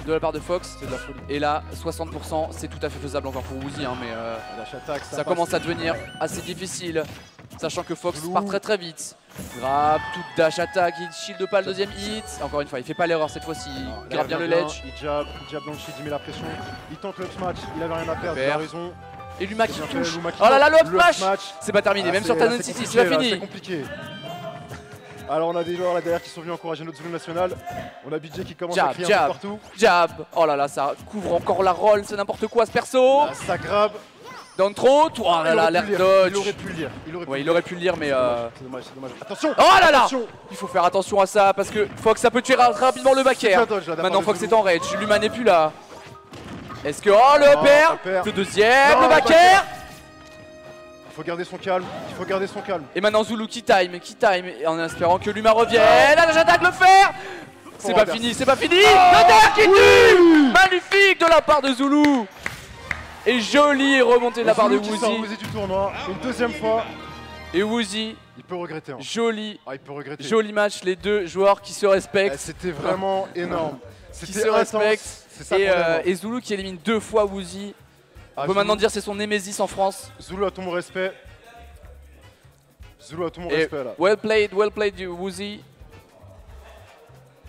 la part de Fox. C'est de la folie. Et là, 60%, c'est tout à fait faisable encore pour Woozy, hein, mais Dash attack, ça passe. commence à devenir assez difficile, sachant que Fox Zulu. part très vite. Grab, toute dash attack, il shield pas le deuxième hit. Encore une fois, il fait pas l'erreur cette fois-ci, Non, il là, grab bien le ledge. Il jab dans le shield, il met la pression. Il tente le up smash, il avait rien à perdre, il Perd. a raison. Et Luma C'est qui bien fait, touche. Luma qui Oh là là, le up touche. smash c'est pas terminé, Ah, même c'est- sur là, Talon c'est City, c'est compliqué, pas là, C'est fini. compliqué. Alors on a des joueurs là derrière qui sont venus encourager notre Zulu national. On a BJ qui commence à Jab, crier un jab. peu partout. Jab, oh là là, ça couvre encore la roll, c'est n'importe quoi ce perso. Là, ça grab. Down trop, oh là là, l'air dodge. Il aurait pu le lire. Ouais, il aurait pu le lire, mais C'est dommage, c'est dommage. Attention. Oh là là, Attention. il faut faire attention à ça parce que Fox ça peut tuer rapidement le back C'est air. un dodge, là, de la part Maintenant de Fox Zulu. est en rage, Luma n'est plus là. Est-ce que, oh le upper, upper. le deuxième, Non, le back back air. Il faut garder son calme. Il faut garder son calme. Et maintenant Zulu qui time, en espérant que Luma revienne. Là j'attaque le fer. C'est pas reverse. fini, c'est pas fini. Le nerf qui tue. Magnifique de la part de Zulu. Et jolie remontée de la part de Zulu qui sort Woozy. Woozy du tournoi. Une deuxième fois. Et Woozy, Il peut regretter. Hein. joli Ah, il peut regretter. match, les deux joueurs qui se Ah, respectent. C'était vraiment énorme. Qui C'était se intense. respectent. C'est ça qu'on aime, hein. Et Zulu qui élimine 2 fois Woozy. Ah, On peut Zulu- maintenant dire c'est son némésis en France. Zulu a tout mon respect. Zulu a tout mon Et respect là. well played Woozy.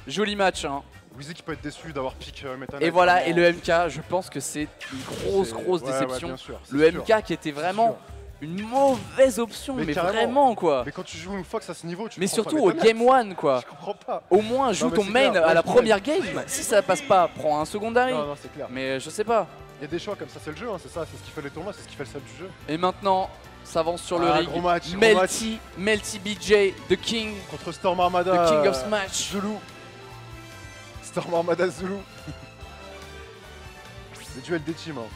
Joli match hein. Woozy qui peut être déçu d'avoir pick Meta Et Knight, voilà, vraiment. et le MK, je pense que c'est une grosse C'est- ouais, déception. bien sûr, c'est Le sûr. MK qui était vraiment une mauvaise option, Mais mais carrément. vraiment quoi. Mais quand tu joues une Fox à ce niveau, tu Mais comprends surtout pas au Meta Knight. game 1 quoi. Je comprends pas. Au moins joue mais ton c'est main clair, à la ouais, première game. Si ça passe pas, prends un secondary. Non, non, c'est clair. Mais je sais pas. Il y a des choix comme ça, c'est le jeu, hein, c'est ça, c'est ce qui fait les tournois, c'est ce qui fait le sel du jeu. Et maintenant, s'avance sur le ring. Gros match, Melty BJ, The King, contre Storm Armada. The King of Smash. Zulu. Storm Armada Zulu. Le duel des teams. Hein.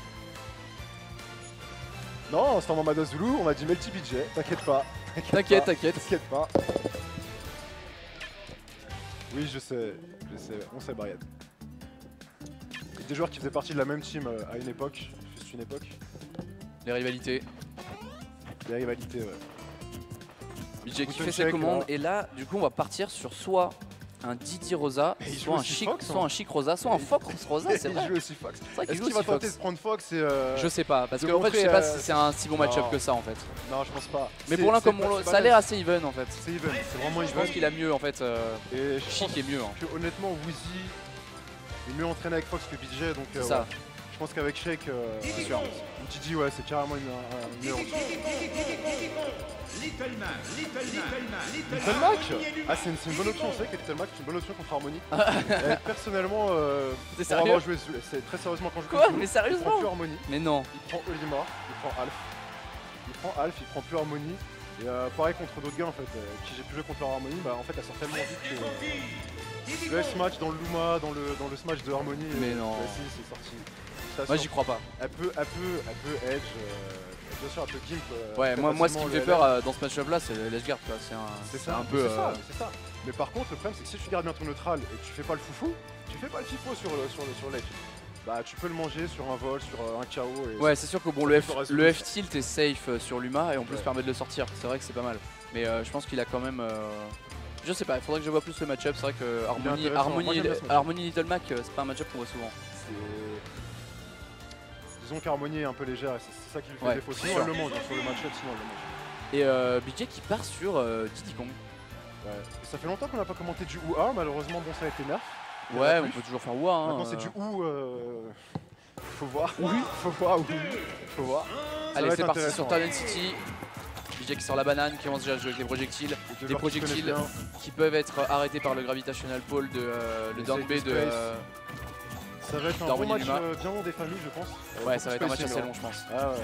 Non, Storm Armada Zulu, on a dit Melty BJ, t'inquiète pas. T'inquiète. T'inquiète pas. Oui, je sais, on sait Brian. Des joueurs qui faisaient partie de la même team à une époque, juste une époque. Les rivalités. Les rivalités, ouais. BJ qui fait ses commandes. Et là, du coup, on va partir sur soit un Didi Rosa, soit un Chic, soit un Chic Rosa, soit un Fox Rosa, c'est vrai. Il joue aussi Fox. Est-ce qu'il va tenter de prendre Fox et Je sais pas, parce de que en fait, je sais montrer, pas si c'est un si bon match-up que ça en fait. Non, je pense pas. Mais pour l'un comme ça a l'air assez even en fait. C'est even, c'est vraiment even. Je pense qu'il a mieux en fait. Et Chic est mieux. Hein. Que, honnêtement, Woozy est mieux entraîné avec Fox que BJ, donc c'est ça. Ouais. Je pense qu'avec Shake, c'est sûr. Didi, ouais, c'est carrément une meilleure option. Little Mac. Ah, c'est une bonne option, c'est vrai que Little Mac c'est une bonne option contre Harmony. Personnellement, c'est pour avoir joué, c'est très sérieusement quand je joue. Quoi? Mais il sérieusement? prend plus Harmony. Mais non. Il prend Olimar, il prend plus Harmony. Et pareil contre d'autres gars en fait, qui j'ai pu jouer contre leur Harmony, bah en fait elle sort tellement vite que le S-match dans le Luma, dans le smash de Harmony, mais non. Si, c'est sorti. Moi j'y crois pas. Elle peut edge, bien sûr elle peut gimp. Ouais, moi ce qui me fait peur dans ce match-up là c'est l'edgeguard quoi, c'est un peu... C'est ça. Mais par contre le problème c'est que si tu gardes bien ton neutral et que tu fais pas le foufou, tu fais pas le fifo sur l'edge. Bah tu peux le manger sur un vol, sur un KO. Et ouais c'est sûr que bon le F-tilt est safe sur Luma et en plus permet de le sortir, c'est vrai que c'est pas mal. Mais je pense qu'il a quand même... Je sais pas, il faudrait que je vois plus le match-up, c'est vrai que Harmony Little Mac c'est pas un match-up qu'on voit souvent. Disons qu'Harmony est un peu légère et c'est ça qui lui fait défaut. Sinon elle le mange, sur le match-up sinon elle le mange. Et BJ qui part sur Diddy Kong. Ouais. Et ça fait longtemps qu'on n'a pas commenté du OUA, malheureusement bon ça a été nerf. Ouais, on peut toujours faire OUA. Hein, maintenant c'est du OU. Faut voir. Oui, faut voir. Allez, c'est parti sur Talent City. BJ qui sort la banane, qui commence déjà à jouer avec des projectiles. Des projectiles qui peuvent être arrêtés par le Gravitational Pole de le down B de. Ça va être un bon match bien long des familles, je pense. Ouais, ça va être un match assez long, je pense. Ah ouais,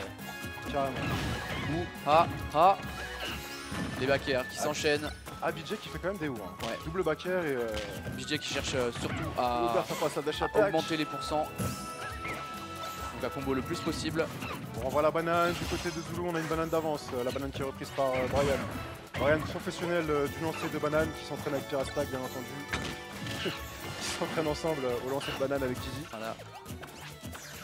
carrément. Les back air qui s'enchaînent. Ah, BJ qui fait quand même des OU. Hein. Ouais. Double back air et. BJ qui cherche surtout à augmenter les pourcents. Donc à combo le plus possible. On renvoie la banane. Du côté de Zulu, on a une banane d'avance. La banane qui est reprise par Brian. Brian, professionnel du lancer de banane qui s'entraîne avec Pirastack, bien entendu. Qui s'entraînent ensemble au lancer de banane avec Dizzy. Voilà.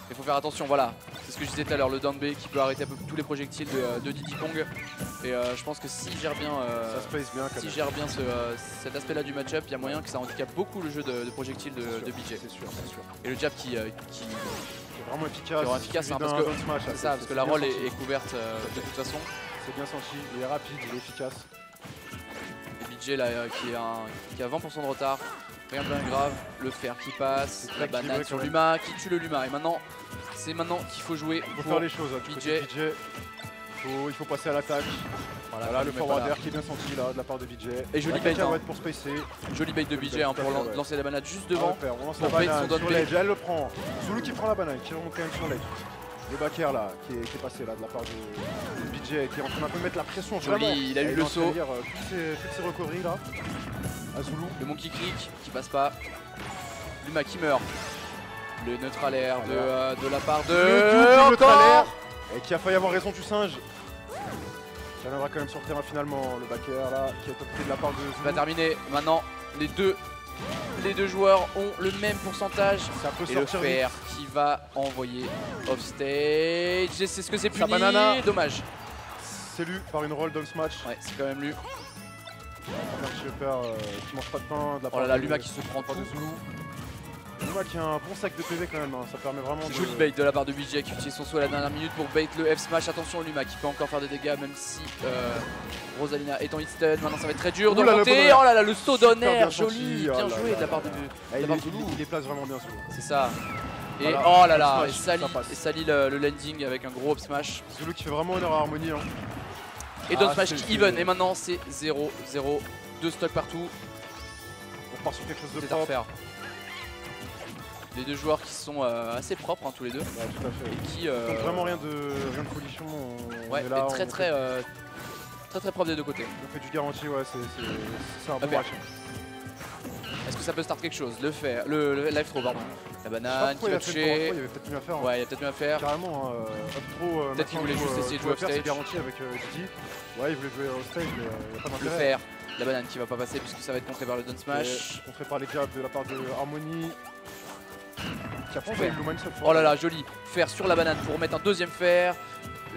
Il faut faire attention, voilà. C'est ce que je disais tout à l'heure, le down B qui peut arrêter un peu tous les projectiles de Diddy Kong. Et je pense que s'il gère bien, cet aspect-là du match-up, il y a moyen que ça handicape beaucoup le jeu de projectiles de BJ. C'est sûr. Et le jab qui est vraiment efficace. Hein, parce que la roll est couverte de toute façon. C'est bien senti, il est rapide, il est efficace. Et BJ là qui a 20% de retard. Rien de bien grave, le fer qui passe, la banane sur Luma, qui tue le Luma. Et maintenant, c'est maintenant qu'il faut jouer. Il faut faire les choses. BJ. Il faut passer à l'attaque. Voilà le forward air qui est bien senti là de la part de BJ. Et joli bait pour spacer. Joli bait de BJ pour lancer la banane juste devant. On lance la banane sur l'edge, elle le prend. Zulu qui prend la banane, qui remonte quand même sur l'edge. Le back air là, qui est passé là de la part de BJ, qui est en train d'un peu mettre la pression. Joli, il a eu le saut. Toutes ces recoveries là. À Zulu. Le monkey click qui passe pas. Luma qui meurt. Le neutral air de la part de... Encore. Et qui a failli avoir raison du singe. Qui reviendra quand même sur le terrain finalement. Le back air là, qui est opté de la part de Zulu. Il va terminer. Maintenant, les deux joueurs ont le même pourcentage. Ça peut et le fer qui va envoyer off stage. C'est ce que c'est puni. Dommage. C'est lu par une roll down smash. Ouais, c'est quand même lu. Qui mange pas de pain de la part de Luma qui se prend pas de Zulu. Luma qui a un bon sac de PV quand même, ça permet vraiment de... Joli bait de la part de BJ qui utilise son saut à la dernière minute pour bait le F smash. Attention Luma qui peut encore faire des dégâts même si Rosalina est en hit stun. Maintenant ça va être très dur de monter. Oh là là, le saut d'honneur, joli, bien joué de la part de Zulu. Il les place vraiment bien Zulu. C'est ça. Et oh là là, et Sali le landing avec un gros up smash. Zulu qui fait vraiment honneur à Harmony. Et down smash qui even. Et maintenant c'est 0-0. 2 stocks partout. On repart sur quelque chose de propre. Les deux joueurs qui sont assez propres tous les deux. Ouais, tout à fait. Et qui Donc vraiment rien de folichon. ouais, est là, mais très propre des deux côtés. on fait du garanti, ouais, c'est un bon Upper. match. Est-ce que ça peut start quelque chose? Le live throw, pardon. La banane qui Il va a fait le tour en toucher. trois, il y avait peut-être mieux à faire. Hein. Ouais, il y a peut-être mieux à faire. Carrément, up throw. Peut-être qu'il voulait juste essayer de jouer faire, offstage. c'est garanti avec Didi. Ouais, il voulait jouer au stage, mais il n'y a pas Le d'intérêt. faire. La banane qui va pas passer puisque ça va être contré par le down smash. Contré par les jabs de la part de Harmony. Qui a pas envoyé le mindset. Oh là là, joli. Faire sur la banane pour mettre un deuxième fer.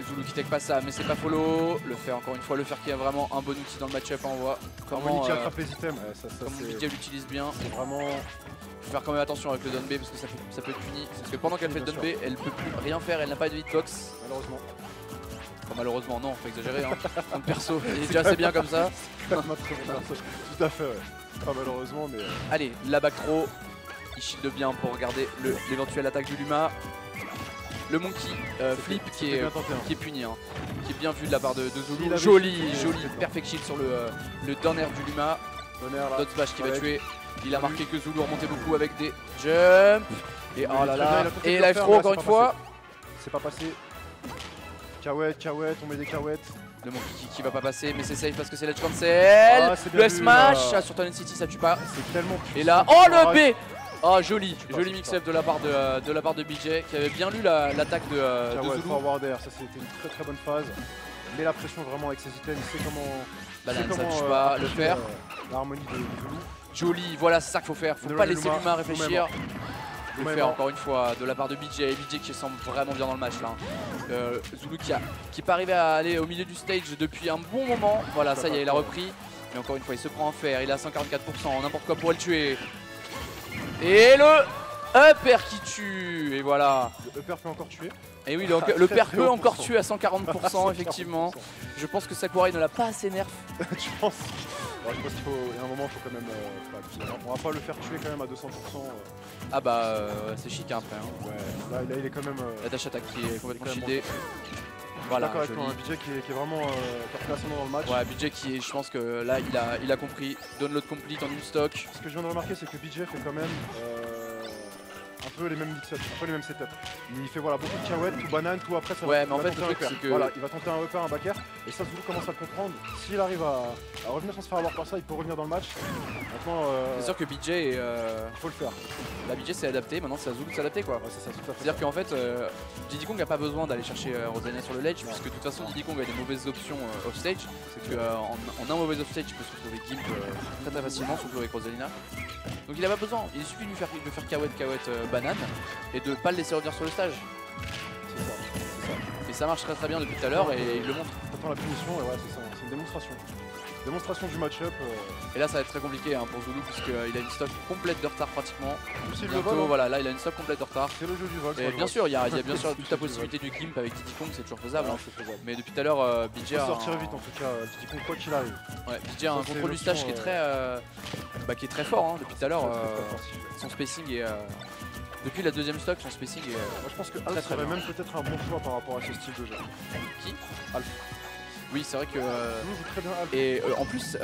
Zulu qui take pas ça, mais c'est pas follow. Le fer, encore une fois, le fer qui a vraiment un bon outil dans le match-up. On voit Harmony comment, qui attrape les items. Ouais, ça, comment Bidja l'utilise bien. c'est vraiment. Faut faire quand même attention avec le down B parce que ça peut être puni. Parce que pendant qu'elle fait le down B, elle peut plus rien faire, elle n'a pas de hitbox. Malheureusement. Enfin, malheureusement, non, faut exagérer. Hein. Compte perso, il est déjà assez bien comme ça. Tout à fait, ouais. Pas malheureusement, mais. Allez, la back throw. Il shield bien pour regarder l'éventuelle attaque du Luma. Le monkey flip qui est puni, hein, qui est bien vu de la part de Zulu. Joli perfect shield sur le down air du Luma. Dot smash qui va tuer. Il a marqué que Zulu remontait beaucoup avec des jumps. Et oh là là. Et live throw encore une fois. C'est pas passé. Cahouette, on met des cahuètes. Le monkey qui va pas passer, mais c'est safe parce que c'est l'edge cancel. Le smash sur Turn City, ça tue pas. C'est tellement puissant. Et là, oh le B. Oh joli mix-up de la part de BJ qui avait bien lu l'attaque de Zulu. Forward air, ça c'était une très bonne phase. Mais la pression vraiment avec ses items, il sait comment. Banane, ça touche pas, le faire. L'harmonie de Zulu. Joli, voilà, c'est ça qu'il faut faire. Faut pas laisser Luma réfléchir. Le faire encore une fois de la part de BJ. BJ qui semble vraiment bien dans le match là. Zulu qui est pas arrivé à aller au milieu du stage depuis un bon moment. Voilà, ça y est, il a repris. Mais encore une fois, il se prend en fer. Il est à 144%. N'importe quoi pour le tuer. Et le upper qui tue. Et voilà. Le upper peut encore tuer. Et oui, le upper peut encore tuer à 140% effectivement. Je pense que Sakurai ne l'a pas assez nerf. Tu penses? Ouais, je pense qu'il faut, il y a un moment, il faut quand même. On va pas le faire tuer quand même à 200%. Ah bah c'est chic hein, après. Hein. Ouais, là il est quand même. La dash attack qui est complètement shieldée. Voilà, d'accord avec toi, un BJ qui est vraiment pertinent dans le match. Ouais, BJ qui est, je pense que là il a compris. Download complete en une stock. Ce que je viens de remarquer, c'est que BJ fait quand même un peu les mêmes mix-ups, un peu les mêmes setups. Il fait voilà, beaucoup de cahuètes, tout banane, tout après ça ouais, va. mais en fait le truc c'est que. Voilà, il va tenter un upper, un back air, et ça Zulu commence à le comprendre. S'il arrive à revenir sans se faire avoir par ça, il peut revenir dans le match. Maintenant. C'est sûr que BJ il faut le faire. La BJ s'est adapté, maintenant c'est à Zulu de s'adapter quoi. Ouais, c'est ça, tout à fait. C'est-à-dire qu'en fait, Diddy Kong n'a pas besoin d'aller chercher Rosalina sur le ledge, puisque de toute façon Diddy Kong a des mauvaises options offstage. C'est qu'en un mauvais offstage, il peut se retrouver Gimp très facilement, surtout avec Rosalina. Donc il n'a pas besoin, il suffit de lui faire Cahouette banane et de pas le laisser revenir sur le stage. C'est ça. Et ça marche très bien depuis tout à l'heure et il le montre. T'attends la punition et ouais, c'est ça, c'est une démonstration. Démonstration du match-up. Et là ça va être très compliqué hein, pour Zulu puisqu'il a une stock complète de retard pratiquement. Bientôt, Bientôt, voilà, là il a une stock complète de retard. C'est le jeu du vol. Et bien sûr, il y a bien sûr toute la possibilité du Gimp avec Diddy Kong, c'est toujours faisable. Ouais, Hein. c'est faisable. Mais depuis tout à l'heure, BJ a sortir vite en tout cas, Diddy Kong quoi qu'il arrive. Ouais, BJ a un c'est contrôle du stage qui est très fort hein, depuis tout à l'heure. Son spacing est depuis la deuxième stock, son spacing est. Moi je pense que Alf serait même peut-être un bon choix par rapport à ce style de jeu. Qui Alf. Oui, c'est vrai que. Zulu joue très bien Alf. Et en plus,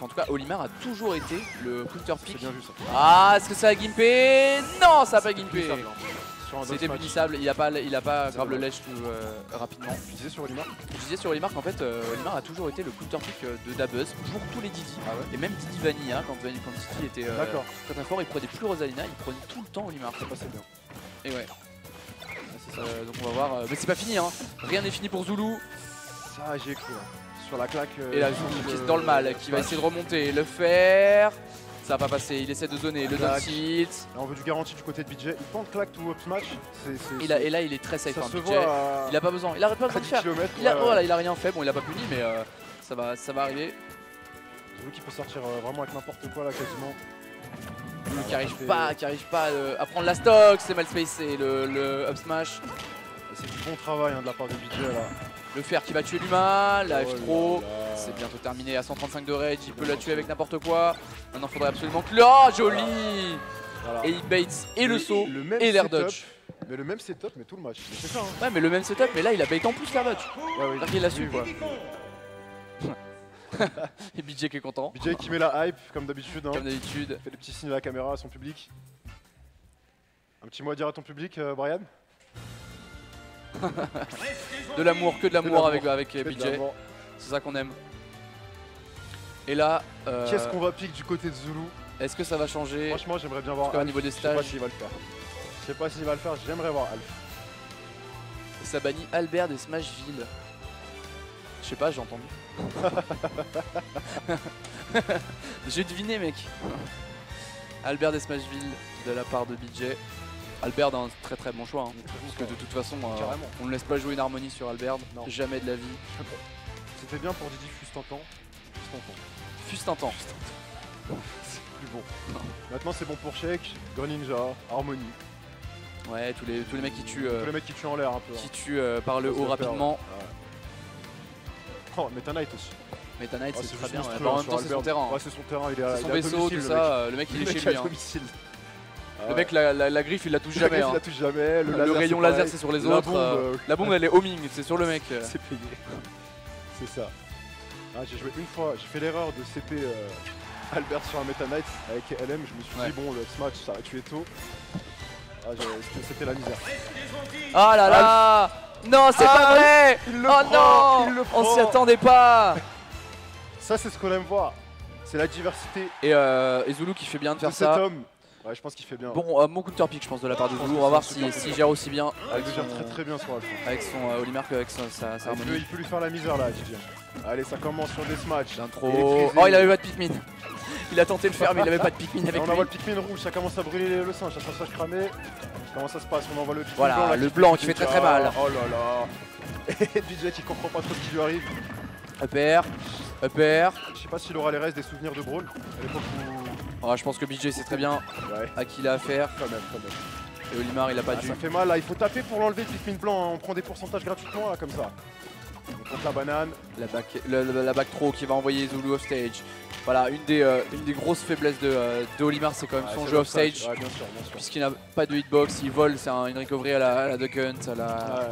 en tout cas, Olimar a toujours été le counter pick. C'est bien vu ça. Ah, est-ce que ça a gimpé? Non, ça a pas gimpé. C'était punissable. punissable, il a pas grave le ledge tout rapidement. Tu disais sur Olimar? Je disais sur Olimar qu'en fait, Olimar a toujours été le counter pick de Dabuzz pour tous les Didi. Ah ouais. Et même Didi Vanilla, quand Didi était très fort, il prenait plus Rosalina, il prenait tout le temps Olimar. Ça passait bien. Et ouais. Donc on va voir. Mais c'est pas fini, hein. Rien n'est fini pour Zulu. Ça j'ai cru. Hein. Sur la claque. Et là, Zulu qui est dans le mal, qui va essayer de remonter, le faire. Ça va pas passer, il essaie de zoner, le down tilt. Là on veut du garanti du côté de BJ. Il tente claque to up smash. Et là il est très safe. Ça hein, se BJ. voit. Il a pas besoin, il arrête pas besoin de faire. Voilà, il a rien fait, bon il a pas puni mais ça va arriver. Zulu qui peut sortir vraiment avec n'importe quoi là quasiment. Zulu qui arrive pas à prendre la stock, c'est mal spacé le up smash. C'est du bon travail hein, de la part de BJ là. Le fer qui va tuer l'humain, la F-Throw, c'est bientôt terminé à 135 de rage, il peut la tuer avec n'importe quoi. Maintenant il faudrait absolument que... Oh joli voilà. Et il baits et le saut et l'air dodge. Mais le même setup mais tout le match, c'est ça hein. Ouais mais le même setup mais là il a bait en plus l'air dodge. Ouais, oui. Il l'a su quoi. Et BJ qui est content. BJ qui met la hype comme d'habitude. Hein. Comme d'habitude. Fait des petits signes à la caméra à son public. Un petit mot à dire à ton public, Brian? De l'amour, que de l'amour avec Que de BJ. l'amour. C'est ça qu'on aime. Et là, Qu'est-ce qu'on va pique du côté de Zulu? est-ce que ça va changer? Franchement, j'aimerais bien voir. cas, au Alf. niveau des Je sais pas stages. s'il va le faire. Je sais pas s'il va le faire, j'aimerais voir Alf. Ça bannit Albert des Smashville. Je sais pas, j'ai entendu. J'ai deviné, mec. Albert des Smashville de la part de BJ. Albert d'un très très bon choix. Hein. Parce que de toute façon, Carrément. on ne laisse pas jouer une harmonie sur Albert. Non. Jamais de la vie. C'était bien pour Didi Fustantan. Fust un temps. C'est plus bon. Maintenant, c'est bon pour Shake, Greninja, Harmony. Ouais, tous les mecs qui tuent, Tous les mecs qui tuent en l'air un peu. qui tuent par le Ça se haut fait faire, rapidement. ouais. Oh, Meta Knight aussi. Meta Knight, Oh, c'est très juste bien. Ouais. monstrueux, Bah, en hein, même temps, sur c'est son Albert. terrain. Ouais, c'est son terrain, il est à C'est son il est à vaisseau, domicile, tout le mec. ça. Le mec, il est chez à lui. Hein. domicile. Le mec, la griffe, il la touche La jamais. griffe, hein. il la touche jamais. Le, Le rayon c'est laser, pareil. c'est sur les La autres. bombe, La bombe, elle est homing, c'est sur le mec. c'est payé. C'est ça. Ah, j'ai joué une fois, j'ai fait l'erreur de CP Albert sur un Meta Knight avec LM. Je me suis Ouais. dit, bon, le match, ça a tué tôt. Ah, c'était la misère. Oh là là. Non, c'est pas vrai. Il le Oh prend, il non, le on prend. s'y attendait pas. Ça, c'est ce qu'on aime voir. C'est la diversité Et Zulu qui fait bien de de faire cet ça. homme. Ouais, je pense qu'il fait bien. Bon, mon counter pick, je pense, de la part de Je pense Zulu. que On va voir c'est un super s'il gère aussi bien Ah, avec il le gère son, très très bien sur Alpha. avec son Olimar qu'avec sa harmonie. Il peut lui faire la misère là, Didier. Allez, ça commence sur des matchs. L'intro. Électrisé. Oh, il avait pas de Pikmin. Il a tenté de le faire, mais il avait pas de Pikmin avec On lui. envoie le Pikmin rouge, ça commence à brûler le singe, ça commence à se cramer. Comment ça se passe? On envoie le Pikmin Voilà, blanc là, le qui blanc fait qui fait des très, très mal. Oh là là. Et DJ qui comprend pas trop ce qui lui arrive. Upper. Upper. Je sais pas s'il aura les restes des souvenirs de Brawl. À l'époque où. Oh, je pense que BJ sait très bien Ouais, à qui il a affaire. quand même, quand même. Et Olimar, il a pas Ah, dû. ça fait mal là, il faut taper pour l'enlever le Pikmin blanc. Hein. On prend des pourcentages gratuitement là, comme ça. On compte la banane. La back throw qui va envoyer Zulu off stage. Voilà, une des grosses faiblesses de Olimar, c'est quand même Ouais, son c'est jeu off l'offstage. stage. Ouais, bien sûr, bien sûr. Puisqu'il n'a pas de hitbox, il vole, c'est une recovery à la Duck Hunt, à la.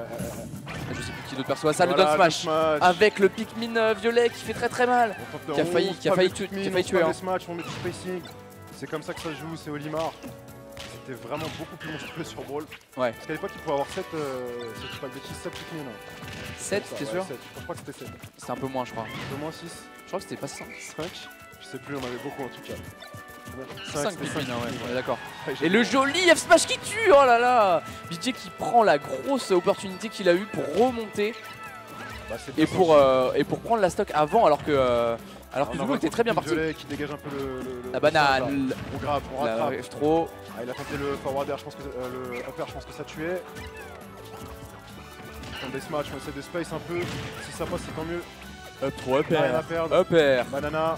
Je sais plus qui d'autre perçoit ça, le Voilà, down smash. Avec le Pikmin violet qui fait très très mal. On qui a failli- qui a failli tuer, hein. Les matchs, on met du spacing. C'est comme ça que ça se joue, c'est Olimar. C'était vraiment beaucoup plus monstrueux sur Brawl. Ouais. Parce qu'à l'époque, il pouvait avoir 7, si je dis pas de bêtises, 7 Pikmin. 7, Ça, t'es ouais, sûr? 7. Je crois que c'était 7. C'était un peu moins, je crois. Au moins 6. Je crois que c'était pas 5. 5. Je sais plus, on avait beaucoup en tout cas. 5 Pikmin, hein, ouais, on est d'accord. Ouais, j'ai Et le vu. joli F-Smash qui tue, oh là là! BJ qui prend la grosse opportunité qu'il a eue pour remonter Bah, c'est bien et pour prendre la stock avant, alors que On Zulu envoie était le très bien Pikmin parti. violet qui dégage un peu La banane, On grave, on la rattrape. F-throw. Ah, il a tenté le forward air, je pense que le upper, je pense que ça tuait. On des matchs, on essaie de space un peu. Si ça passe, c'est tant mieux. Up-throw, Rien à perdre. upper. Banana.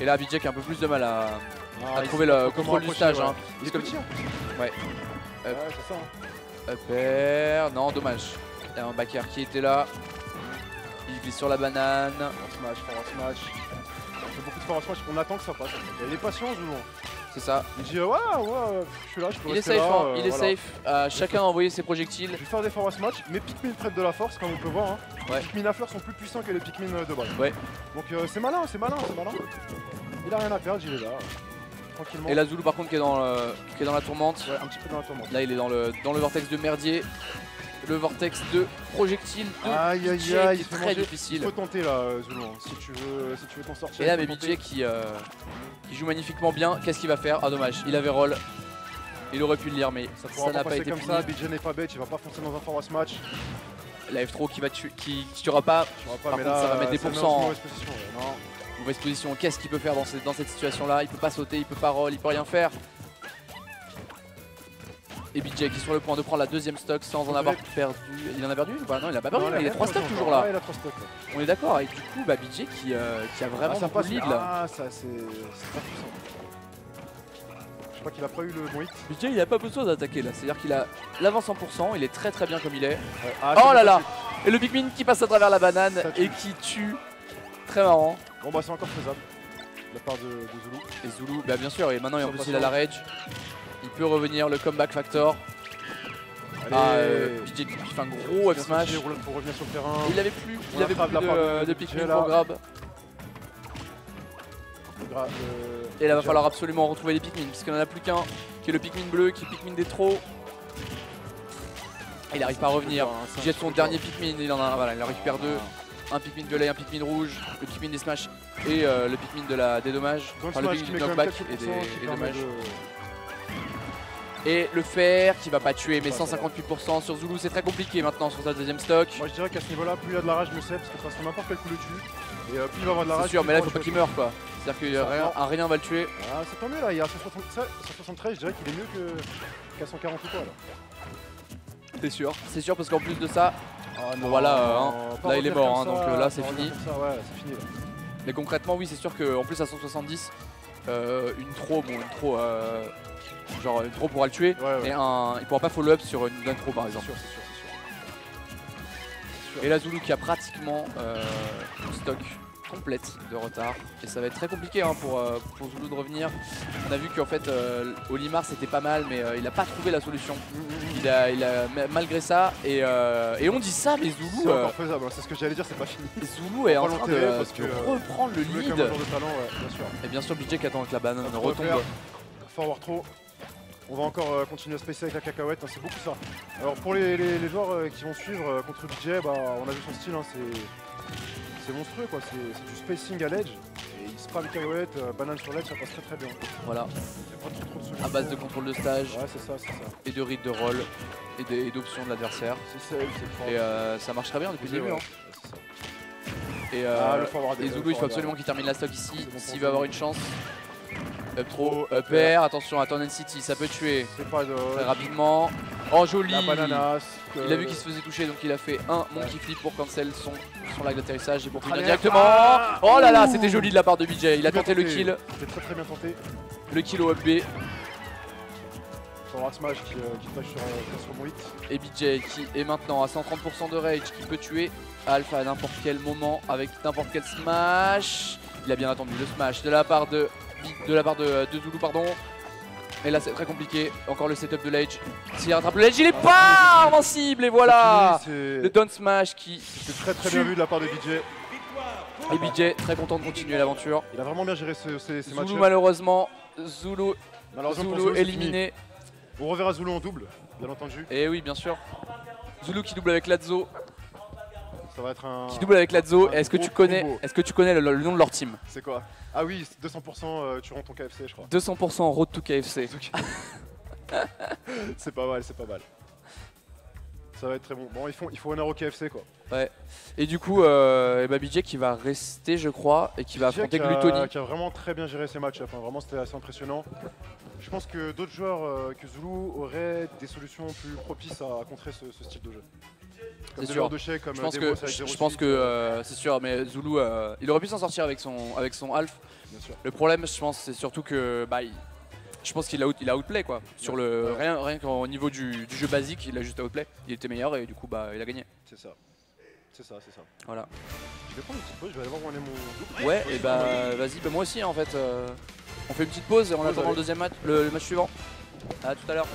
Et là, BJ qui a un peu plus de mal à Ah, trouver il sait le pas trop contrôle comment du stage. approcher, Hein. ouais. Il est petit en plus. Ouais. Ouais, c'est ça. Hein. Upper, non, dommage. Il y a un backer qui était là. Il glisse sur la banane. Forward smash. On fait beaucoup de forward smash, on attend que ça passe. Il est patient, Zulu. C'est ça. Il dit ouais, je suis là, je peux Il est rester safe, là, hein, il est voilà. safe. Chacun a envoyé ses projectiles. Je vais faire des forward smash, mes Pikmin prennent de la force, comme on peut voir. Hein. Ouais. Les Pikmin à fleurs sont plus puissants que les Pikmin de base. Ouais. Donc c'est malin, c'est malin, c'est malin. Il a rien à perdre, il est là. Tranquillement. Et là, Zulu par contre qui est dans la tourmente. Ouais, un petit peu dans la tourmente. Là, il est dans le vortex de merdier. Le vortex de projectiles de Aïe aïe BJ aïe, qui il est faut très manger. Il difficile. faut tenter là, Zulu, hein. si tu veux t'en sortir. Et là, il mais faut BJ tenter. qui joue magnifiquement bien. Qu'est-ce qu'il va faire? Ah, dommage, il avait roll. Il aurait pu le lire, mais Ça ça pourra n'a pas pas passer été comme puni. ça, BJ n'est pas bête, il va pas foncer dans un forward smash. La F-throw qui va tuer, qui tuera pas. Je vois pas, Par mais contre, là, ça va mettre des met dans une pourcents. mauvaise position, ouais. Non. Mauvaise position. Qu'est-ce qu'il peut faire dans cette situation-là? Il peut pas sauter, il peut pas roll, il peut rien faire. Et BJ qui est sur le point de prendre la deuxième stock sans en avoir perdu. Il en a perdu? Bah non, il a pas perdu, Non, mais il a 3 stocks toujours Ouais, là. il a 3 stocks. Là. On est d'accord. Et du coup, bah, BJ qui a vraiment ça beaucoup de passe, lead là. ah, ça c'est pas puissant. Je crois qu'il a pas eu le bon hit. BJ il a pas besoin d'attaquer là. C'est-à-dire qu'il a l'avance 100%, il est très très bien comme il est. Ouais. Ah, Oh c'est là bon, là. ça tue. Et le Pikmin qui passe à travers la banane Ça tue. et qui tue. Très marrant. Bon bah c'est encore faisable. De la part de Zulu. Et Zulu, bah bien sûr, et maintenant en Ça plus passe il a la rage. Il peut revenir, le comeback factor. Allez. BJ qui fait un gros F smash. Pour revenir sur le terrain. Il avait plus, On attrape la part de de Pikmin BJ, là. pour grab. Le Et là va falloir absolument retrouver les Pikmin puisqu'il n'en a plus qu'un qui est le Pikmin bleu, qui est Pikmin des trop. Il n'arrive pas à revenir. Il jette son dernier Pikmin, il en récupère deux. Un Pikmin violet, un Pikmin rouge, le Pikmin des Smash et le Pikmin des dommages. Enfin le Pikmin du knockback et des dommages. Et le fer qui va pas tuer, mais 158% sur Zulu, c'est très compliqué maintenant sur sa deuxième stock. Moi je dirais qu'à ce niveau-là, plus il y a de la rage, mieux c'est, parce que de toute façon n'importe quel coup le tue. Et plus il va avoir de la rage. C'est sûr, mais là il faut pas qu'il meure quoi. C'est-à-dire que rien va le tuer. Ah, c'est tant mieux là, il est à 173, je dirais qu'il est mieux qu'à 140 ou quoi là. C'est sûr parce qu'en plus de ça, bon, voilà, là il est mort, hein, donc là c'est fini. Ouais, c'est fini là. Mais concrètement, oui, c'est sûr qu'en plus à 170, une throw pourra le tuer, mais il pourra pas follow-up sur une gun throw par exemple. C'est sûr. Et là Zulu qui a pratiquement une stock complète de retard et ça va être très compliqué hein, pour Zulu de revenir. On a vu qu'en fait Olimar c'était pas mal mais il a pas trouvé la solution. Il a malgré ça et on dit ça mais Zulu c'est encore faisable, c'est ce que j'allais dire, c'est pas fini. Zulu est en train de reprendre le lead. De talent, bien sûr. Et bien sûr BJ qui attend avec la banane retombe. Forward throw. On va encore continuer à se spacer avec la cacahuète, hein, c'est beaucoup ça. Alors pour les joueurs qui vont suivre contre BJ, on a vu son style, hein, c'est monstrueux quoi, c'est du spacing à l'edge. Et il spam cacahuète, banane sur l'edge, ça passe très bien. Voilà. Pas à base de contrôle de stage. Ouais, c'est ça. Et de read de roll et d'options de l'adversaire. C'est fort. Et ça marche très bien depuis le début. Ouais, Et, et Zulu il faut absolument qu'il termine la stock ici, s'il veut avoir une chance. Up throw, up air, attention à Turn City, ça peut tuer très rapidement. Oh joli! Il a vu qu'il se faisait toucher donc il a fait un monkey flip pour cancel son lag d'atterrissage et pour finir directement. Oh là là, c'était joli de la part de BJ, il a tenté le kill. C'était très bien tenté. Le kill au up B. Forward smash qui flash sur mon hit. Et BJ qui est maintenant à 130% de rage, qui peut tuer Alpha à n'importe quel moment avec n'importe quel smash. Il a bien attendu le smash de la part de Zulu, pardon. Et là c'est très compliqué, encore le setup de l'Edge. S'il rattrape le Edge, il est pas invincible et voilà le down smash qui... C'est très bien vu de la part de BJ. Et BJ très content de continuer l'aventure. Il a vraiment bien géré ces matchs. Zulu malheureusement, Zulu éliminé. On reverra Zulu en double, bien entendu. Et oui bien sûr. Zulu qui double avec Lazzo. Ça va être un... Qui double avec Lazzo. Est-ce que tu connais le nom de leur team? C'est quoi? Ah oui, 200% tu rends ton KFC je crois. 200% road to KFC. C'est pas mal. Ça va être très bon. Bon, il faut un euro KFC quoi. Ouais. Et du coup, BJ qui va rester je crois et qui va affronter Gluttony. Qui a vraiment très bien géré ses matchs. Enfin, vraiment c'était assez impressionnant. Je pense que d'autres joueurs que Zulu auraient des solutions plus propices à contrer ce style de jeu. C'est sûr. Je pense que c'est sûr, mais Zulu, il aurait pu s'en sortir avec son Alf. Bien sûr. Le problème, je pense, c'est surtout que je pense qu'il a outplay quoi. Sur le rien qu'au niveau du jeu basique, il a juste outplay. Il était meilleur et du coup il a gagné. C'est ça. Voilà. Je vais prendre une petite pause, je vais aller voir où on est mon double. Ouais, et vas-y, moi aussi en fait. On fait une petite pause et on attend le deuxième match, le match suivant. À tout à l'heure.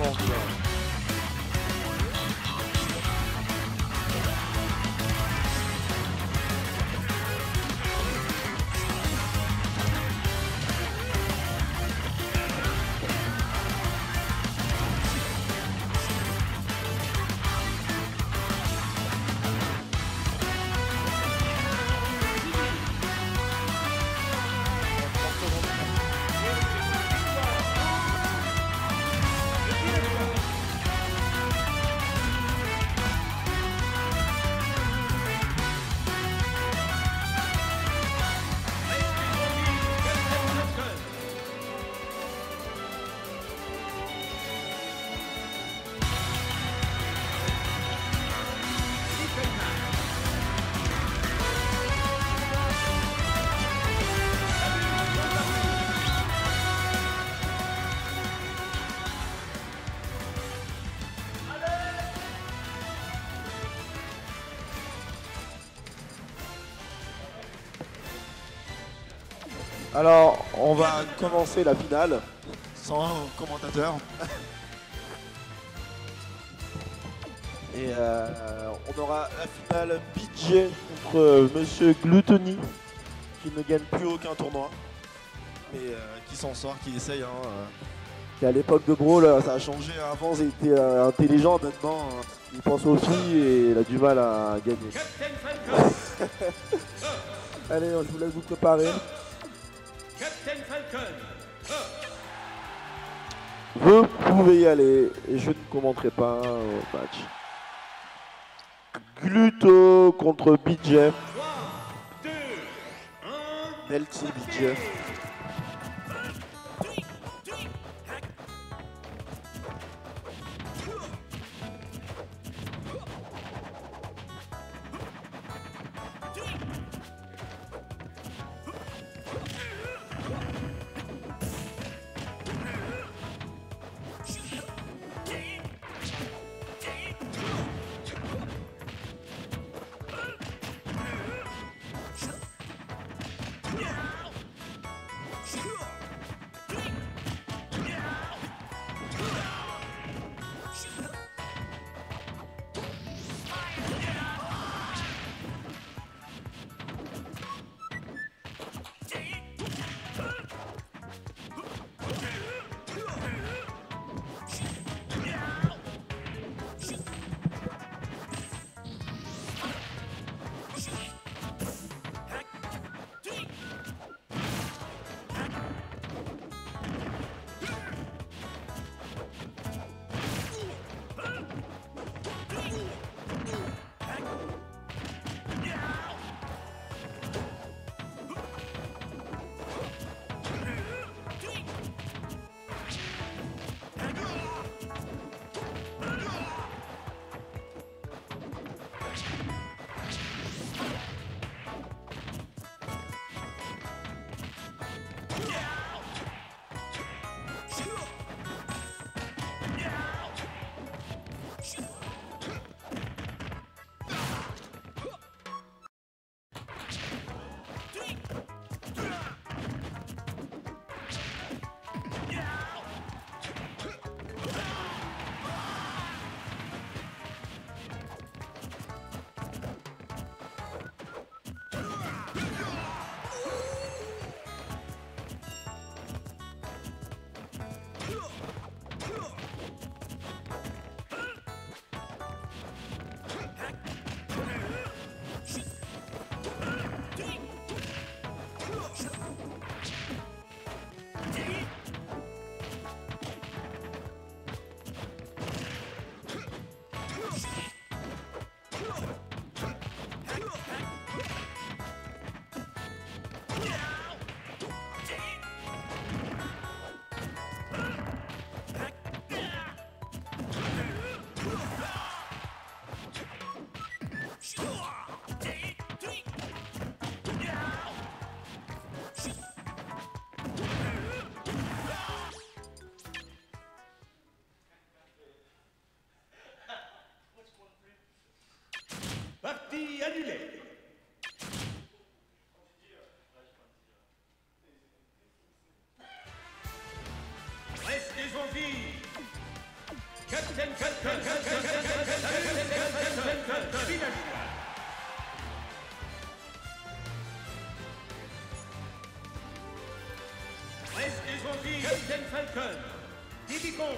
vraiment bien. Alors, on va commencer la finale sans commentateur. Et on aura la finale BJ contre Monsieur Gluttony, qui ne gagne plus aucun tournoi, mais qui s'en sort, qui essaye. Et à l'époque de Brawl, ça a changé. Avant, il était intelligent, maintenant, il pense aux filles et il a du mal à gagner. Allez, je vous laisse vous préparer. Captain Falcon. Vous pouvez y aller et je ne commenterai pas au match. Gluto contre BJ. 3, 2, 1. Delty BJ. Partie annulée. Restez en vie. Captain Falcon, villageois. Reste des zombies, Captain Falcon, Didicon.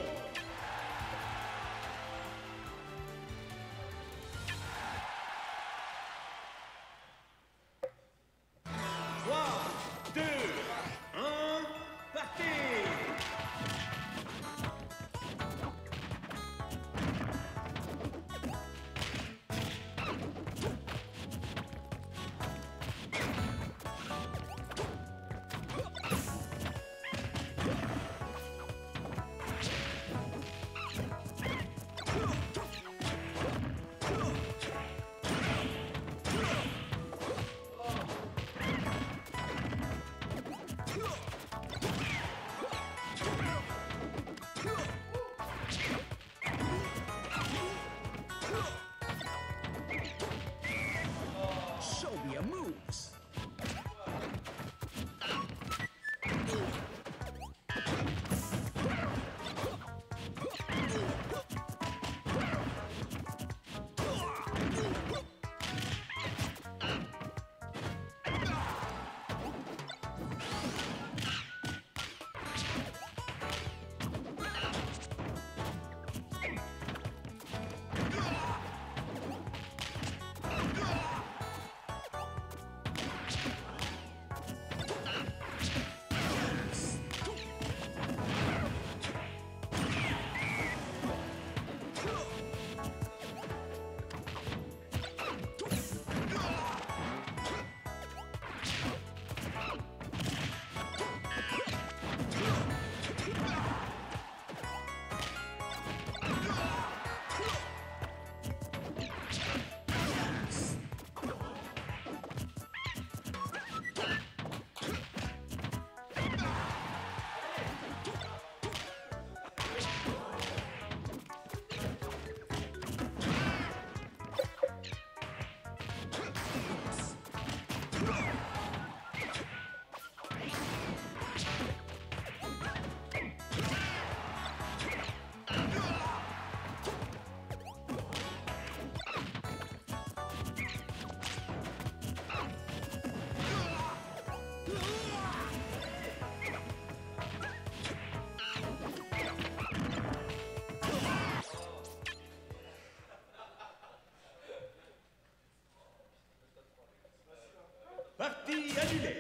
Partie annulée.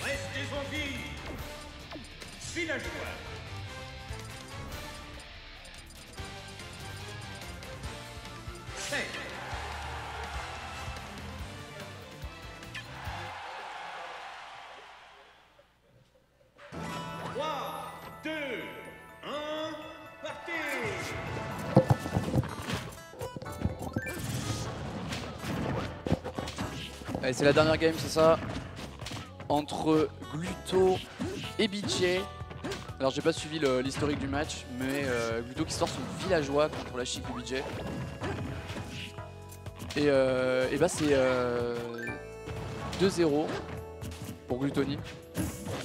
Reste des zombies. Villageois. Sec. 3, 2, 1, partez. Allez, c'est la dernière game, c'est ça, entre Gluto et BJ. Alors j'ai pas suivi l'historique du match, mais Gluto qui sort son villageois contre la chic du BJ. Et bah c'est 2-0 pour Glutoni.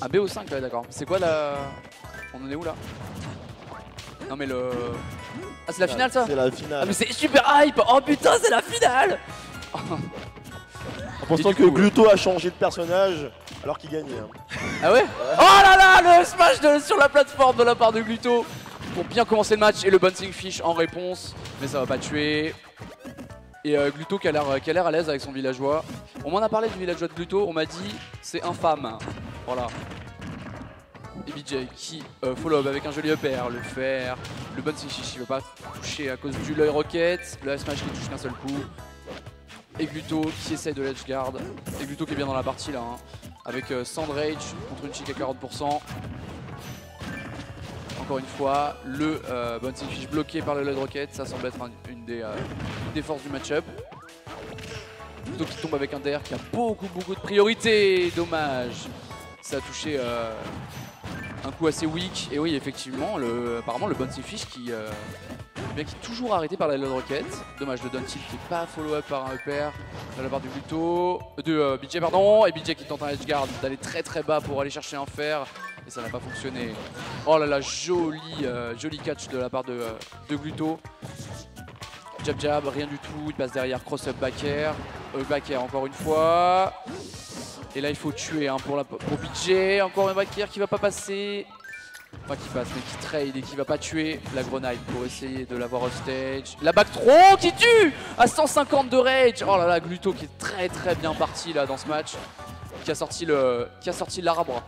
Ah, BO5, ouais, d'accord. C'est quoi la... On en est où là? Non mais le... Ah, c'est la finale ça? C'est la finale. Ah mais c'est super hype. Oh putain, c'est la finale. En pensant que Gluto a changé de personnage alors qu'il gagnait. Hein. Ah ouais? Oh là là, le smash sur la plateforme de la part de Gluto pour bien commencer le match et le bouncing fish en réponse, mais ça va pas tuer. Et Gluto qui a l'air à l'aise avec son villageois. On m'en a parlé du villageois de Gluto, on m'a dit c'est infâme. Voilà. Et BJ qui follow up avec un joli up air, le fer, le bouncing fish il veut pas toucher à cause du l'œil rocket, le smash qui touche qu'un seul coup. Et Gluto qui essaye de l'edge guard. Et Gluto qui est bien dans la partie là, hein, avec Sandrage contre une chic à 40%. Encore une fois, le bouncing fish bloqué par le Led Rocket, ça semble être une des forces du match-up. Gluto qui tombe avec un DR qui a beaucoup de priorité, dommage. Ça a touché un coup assez weak. Et oui, effectivement, apparemment le bouncing fish qui bien qu'il est toujours arrêté par la Lord Rocket. Dommage de Dontil qui n'est pas follow-up par un upper de la part du Gluto. De BJ, pardon. Et BJ qui tente un edge guard d'aller très très bas pour aller chercher un fer. Et ça n'a pas fonctionné. Oh là là, joli catch de la part de Gluto. Jab jab, rien du tout. Il passe derrière, cross-up back air. Back air encore une fois. Et là il faut tuer hein, pour BJ. Encore un back air qui va pas passer. Enfin qui passe mais qui trade et qui va pas tuer la grenade pour essayer de l'avoir off stage. La back throw qui tue à 150 de rage. Oh là là, Gluto qui est très très bien parti là dans ce match. Qui a sorti l'arbre.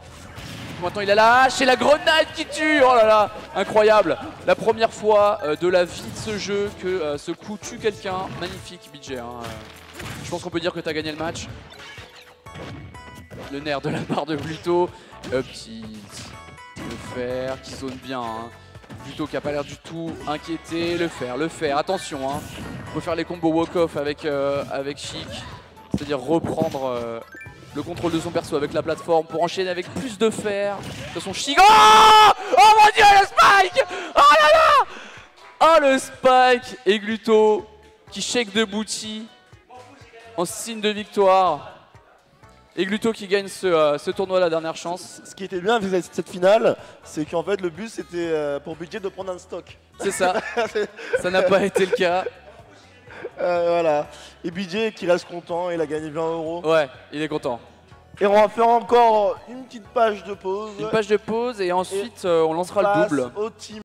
Maintenant il a la hache et la grenade qui tue. Oh là là, incroyable. La première fois de la vie de ce jeu que ce coup tue quelqu'un. Magnifique BJ hein. Je pense qu'on peut dire que tu as gagné le match. Le nerf de la part de Gluto. Petit le fer qui zone bien. Hein. Gluto qui a pas l'air du tout inquiété. Le fer. Attention. Hein. On peut faire les combos walk-off avec Chic. C'est-à-dire reprendre le contrôle de son perso avec la plateforme pour enchaîner avec plus de fer. De son Chic. Oh mon dieu, le spike. Oh là là. Oh le spike. Et Gluto qui shake de booty en signe de victoire. Et Gluto qui gagne ce tournoi à la dernière chance. Ce qui était bien avec cette finale, c'est qu'en fait le but c'était pour BJ de prendre un stock. C'est ça. Ça n'a pas été le cas. Voilà. Et BJ qui reste content, il a gagné 20 €. Ouais, il est content. Et on va faire encore une petite page de pause. Une page de pause et ensuite on lancera le double. Au team.